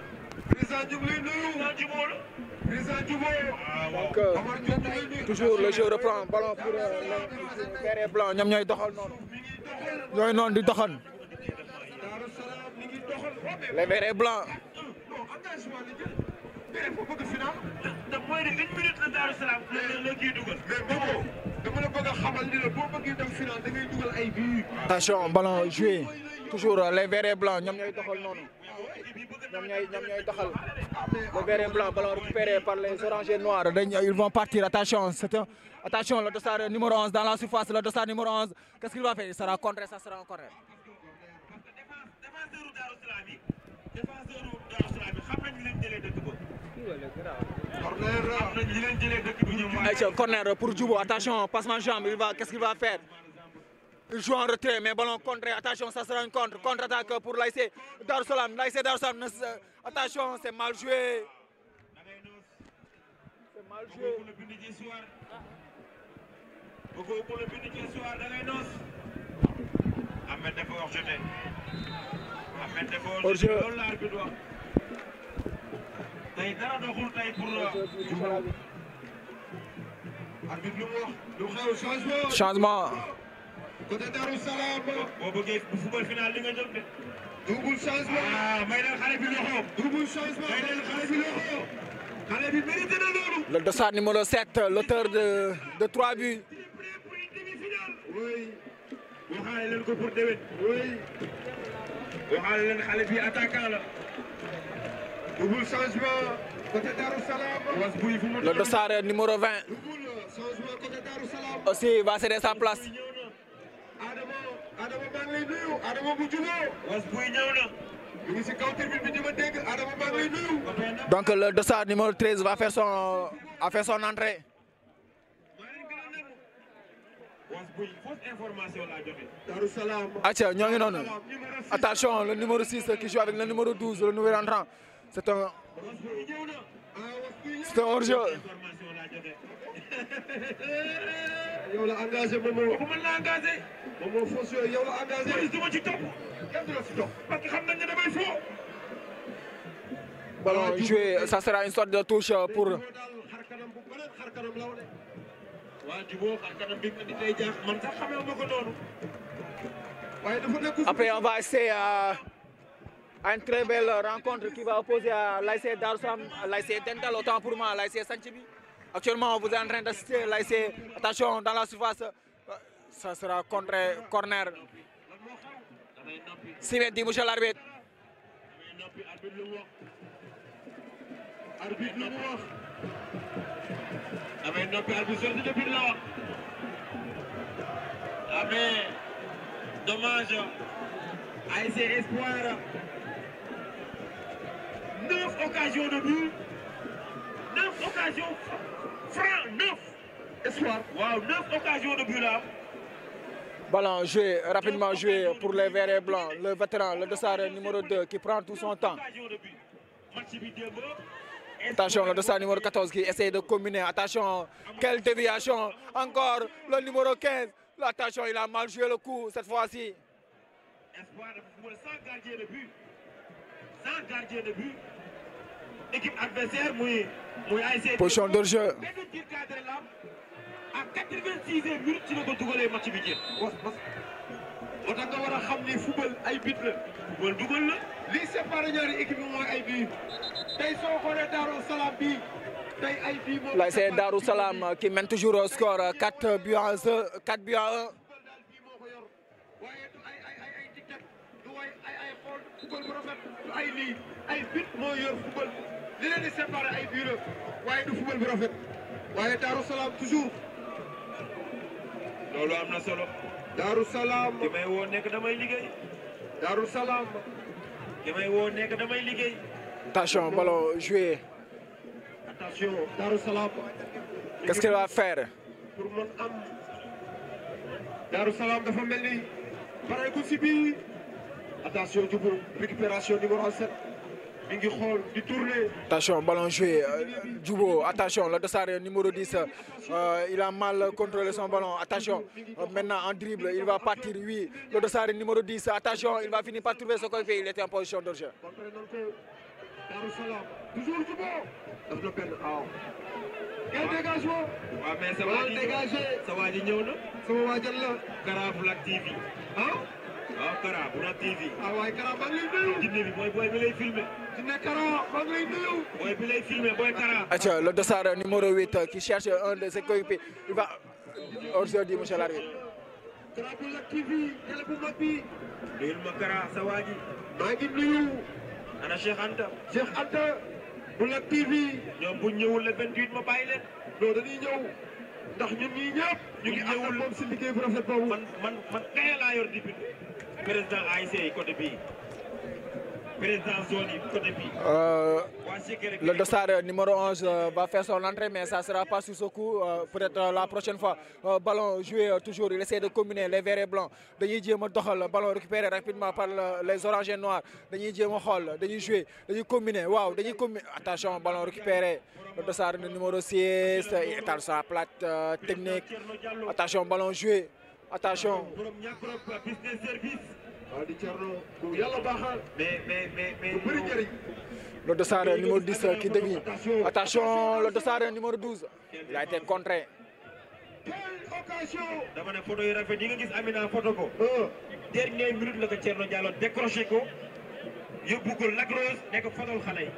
Président Djibo lay nuyu. Président Djibo. Donc toujours le jeu reprend. Ballon pour les verts et blancs. ñoom ñooy doxal noonu. ñooy noonu di doxal. Les verts et blancs. mooy de 1 minute la Darou Salam la kii dugal. mais Bobo dama la bëgg a xamal ni la boo bëggee dem final da ngay dugal ay buts. Attention, ballon joué. Toujours les verts et blancs ñoom ñooy doxal noonu. ñoom ñooy doxal. Le vert et blanc, ballon récupéré par les oranges et noirs. Ils vont partir. Attention, attention, le dossard numéro 11 dans la surface. Le dossard numéro 11. Qu'est-ce qu'il va faire? Il sera contré, ça sera un corner. Corner pour Djibo. Attention, passement de jambe. Qu'est-ce qu'il va faire? Il joue en retrait, mais ballon contré. Attention, ça sera une contre-attaque pour l'ASC Darou Salam. L'ASC Darou Salam. Attention, c'est mal joué. C'est mal joué. Hors-jeu. Changement. Côté Darou Salam. boo bëggee football final li nga jël de. double changement. ah may leen xale bi loxo. double changement. may leen xale bi loxo. xale bi mérité na loolu. Le dossard numéro 7, l'auteur de 3 buts. oui. waxaale leen ko pour déwén. oui. waxaale leen xale bi attaquant la. double changement. Côté Darou Salam. Le dossard numéro 20. Double changement côté Darou Salam. Aussi va céder sa place. Adama maa ngi lay nuyu. Adama bu Djibo. was buy ñëw na. ñu ngi si kaw tribune bi di ma dégg. Adama maa ngi lay nuyu. Donc le dossard numéro 13 va faire son entrée. Atia ñoo ngi noonu attention le numéro 6 qui joue avec le numéro 12 le nouvel entrant c'est un hors-jeu. yow la engagé Momo mën la engagé Momo fausse yow la engagé duma ci topp kenn du la ci topp parce que xam nañ ne damay fo ballon joué ça sera une sorte de touche pour xar kanam bu bëre xar kanam la wone waa Djibo xar kanam bi nga di day jaax man sax xamee ma ko noonu waaye dafa nekk après on va essayer à une très belle rencontre qui va opposer à l'ASC Darou Salam l'ASC Dental autant pour moi l'ASC Santhiaba. Actuellement, vous êtes en train d'assister l'ASC. Attention, dans la surface, ça sera contre corner. 6 mètres, dit monsieur l'arbitre. arbitre lu mu wax amee noppi arbitre sorti de biir la wax amee dommage ASC Espoir 9 occasions de but 9 occasions francs 9 Espoir waaw 9 occasions de but là. Ballon joué, rapidement joué pour les verts et blancs. Le vétéran, le dossard numéro 2 qui prend tout son temps. Attention, le dossard numéro 14 qui essaie de combiner. Attention, quelle déviation. Encore le numéro 15. Attention, il a mal joué le coup cette fois-ci. Espoir de football sans gardien de but. Sans gardien de but. Équipe adversaire, muy ASC. Position de jeu. À 86e minute ci la ko dugalee match bi jeex. moo tax nga war a xam ni football ay bit la. football dugal la. lii séparé ñaari équipe yi mooy ay bii. tey soo xoolee Darou Salam bii. tey ay bii moom. L'ASC Darou Salam qui mène toujours au score 4 buts à 1. 4 buts à 1. waaye du ay tic-tac du ay xool football bu rafet du ay lii ay bit moo yor football li leen di séparé ay bii la waaye du football bu rafet waaye Darou Salam toujours. loolu am na solo. Darou Salam. ki may woo nekk damay liggéey. Darou Salam. ki may woo nekk damay liggéey. Attention, ballon joué. Attention, Darou Salam. Qu'est-ce qu'il va faire? pour mën am. Darou Salam dafa mel ni. pare ku si bii. attention Djibo récupération numéro 7. mi ngi xool di tourner. Attention, ballon joué. Djibo, attention, le dossard numéro 10. Il a mal contrôlé son ballon. Attention, maintenant en dribble, il va partir. Oui, le dossard numéro 10. Attention, il va finir par trouver ce coéquipier. Il était en position de jeu. Darou Salam. toujours Djibo. daf na benn aw. quel dégagement. waaw mais sa waa ji dégagé. sa waa ji ñëw na. sama waa jël la. Kara bu Lac TV. ah. waaw Kara bu Lac TV. ah waay Kara maa ngi lay nuyu. jinne bi booy bi lay filmé. jinne Kara maa ngi lay nuyu. booy bi lay filmé booy Kara. Attention, le dossard numéro 8 qui cherche un de ses coéquipiers. Il va aujourd'hui, monsieur l'arbitre. Kara bu Lac TV télé bu mag bi. nuyul ma Kara sa waa ji. maa ngi nuyu. ana Cheikh Anta. Cheikh Anta. bu Lac TV. ñoom bu ñëwul le 28 ma bàyyi leen. non dañuy ñëw. ndax ñun ñii ñëpp. ñu ngi ñëwul moom si liggéey bu rafet boobu. man kaya laa yor di bind. président ASC yi côté bii. président zone yi côté bii. Le dossard numéro 11 va faire son entrée, mais ça ne sera pas sur ce coup. Peut-être la prochaine fois. Ballon joué toujours, il essaie de combiner les verts et blancs. Dañuy jéem a doxal ballon récupéré rapidement par les oranges et noirs. Dañuy jéem a xool, dañuy jouer, dañuy combiner. Waaw, dañuy combiner. Attention, ballon récupéré. Le dossard numéro 6, il étale sa plate technique. Attention, ballon joué. Attention. Le dossard numéro 10 qui dévie. Attention, le dossard numéro 12. Il a été contré. dama ne photo yi rafet yi nga gis Amina photo ko. dernière minute la ko Thierno Diallo décroché ko. yóbbu ko Lac Rose nekk photo xale yi.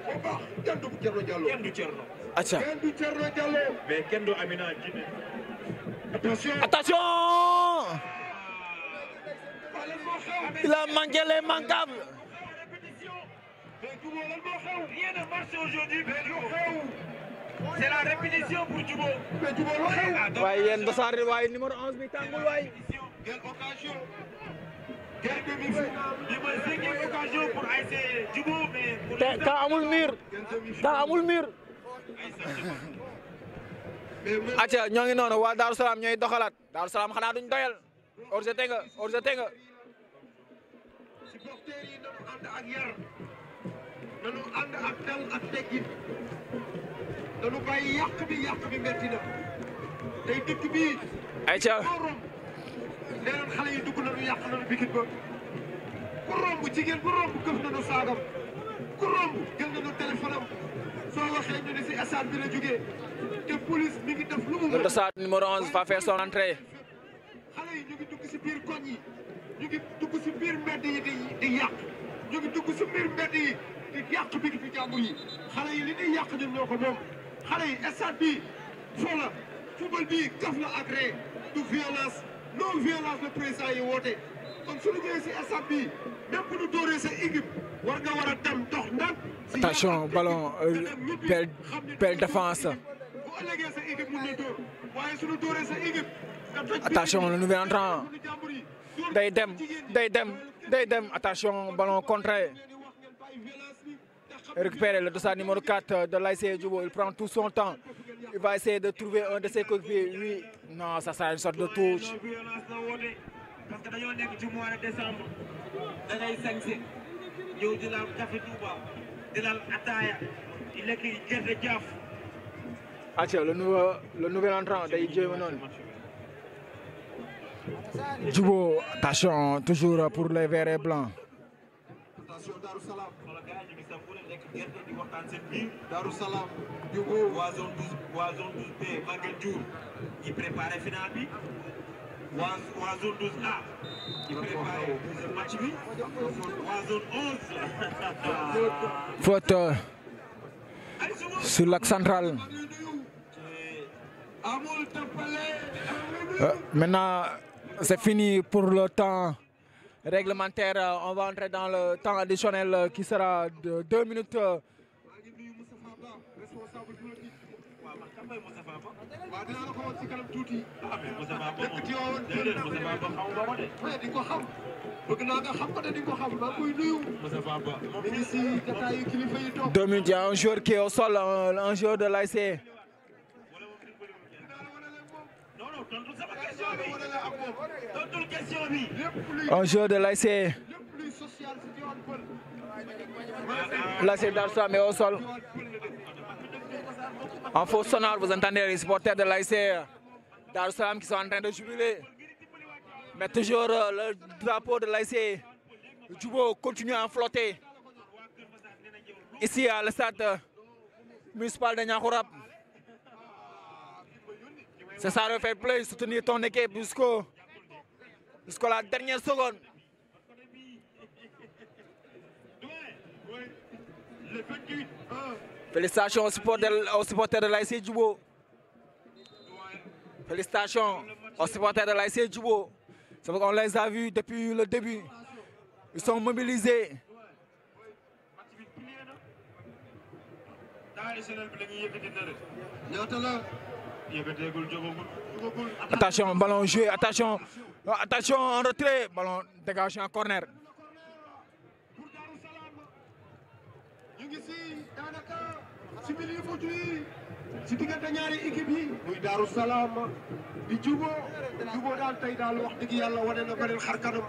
bu baax kenn du Thierno Diallo. kenn du Thierno. Atia. kenn du Thierno Diallo. mais kenn du Amina Djimé. attention. Attention! Il a manqué les manquables. Rien ne marche aujourd'hui, c'est la répétition pour Djibo. waaye yéen dossard waaye numéro 11 bi tàngul waay. Quelle occasion. Quelle demi-finale. Li mooy 5e occasion pour ASC Djibo, mais pour te ka amul mur. ka amul mur. acca ñoo ngi noonu waa Darou Salam ñooy doxalaat Darou Salam xanaa duñ doyal orjeté nga supporters yi nañu ànd ak yar nañu ànd ak dal ak teggin nañu bàyyi yàq bi metti na tey dëkk bii acca nee naan xale yi dugg nañu yàq nañu bikit ba ku romb jigéen bu romb këf nañu saagam ku romb jël nañu téléphone am soo waxee ñu ne si stade bi la jógee te police mi ngi def lu mu le stade numéro 11 va faire son entrée xale yi ñu ngi dugg si biir koñ yi ñu ngi dugg si biir mbedd yi di yàq ñu ngi dugg si biir mbedd yi di yàq bikitu jàmbur yi xale yi li ñuy yàq ñun ñoo ko moom xale yi stade bi foo la football bi kaf la ak ree du violence non violence le président yi woote kon suñu ñëwee si stade bi même bu ñu dóoree sa équipe war nga war a dem dox ndànk. attention ballon belle défense. bu ëllëgee sa équipe mun na dóor waaye suñu dóoree sa équipe. attention le nouvel entrant day dem attention ballon contré récupéré le dossard numéro 4 de l'ASC Djibo il prend tout son temps il va essayer de trouver un de ses coéquipiers oui non ça sera une sorte de touche. parce que dañoo nekk ci mois de décembre da ngay sañse ñëw di laal café Touba di laal ataaya di lekk gerte jaaf. acca le nouvel entrant day jéem noonu. Djibo attention toujours pour les verts et blancs. attention Darou Salam. di waxtaan seen biir. Darou Salam. Djibo waa zone 12B Maguette Diour ñi préparé final bi. waa zone 12A. ñi préparé deuxième match bi. waa zone 11. faute sur l'axe central. Maintenant, c'est fini pour le temps réglementaire. On va entrer dans le temps additionnel qui sera de 2 minutes. Deux minutes, il y a un joueur qui est au sol, un joueur de l'ASC. Un joueur de l'ASC. L'ASC Darou Salam est au sol. En faux sonore, vous entendez les supporters de l'ASC Darou Salam qui sont en train de jubiler. Mais toujours le drapeau de l'ASC Djibo continue à flotter. Ici à le stade municipal de Niakourab. C'est ça le fair play, soutenir ton équipe jusqu'à la dernière seconde. Félicitations aux supporters de l'ASC Djibo. Félicitations aux supporters de l'ASC Djibo. C'est vrai qu'on les a vus depuis le début. Ils sont mobilisés. Attention, ballon joué, attention en retrait, ballon dégagé en corner. si diggante ñaari équipe yi muy Darou Salam di Djibo daal tey daal wax dëgg yàlla wane na beneen xar kanam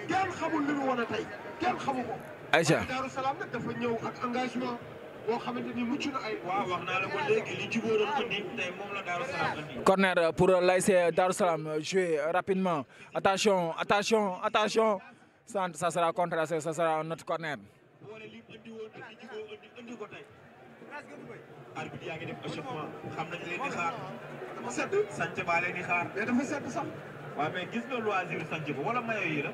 kenn xamul li mu wane tey kenn xamu ko. Aïcha Darou Salam nag dafa ñëw ak engagement boo xamante ni mucc na ay. waaw wax naa la ko léegi li Djibo doon andi tey moom la Darou Salam andi. Corner pour l'ASC Darou Salam joué rapidement. Attention. Ça sera contre, ça sera notre corner. arbitre yaa ngi def échauffement xam nañ leen di xaar. dafa sedd. sant baa leen di xaar. mais dafa sedd sax. waaw mais gis nga loisir sant ba wala mayo yi la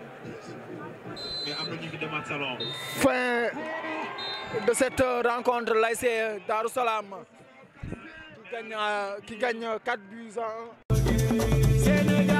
mais am na ñu fi demaat salon. Fin de cette rencontre, l'ASC Darou Salam qui gagne 4 buts à 1.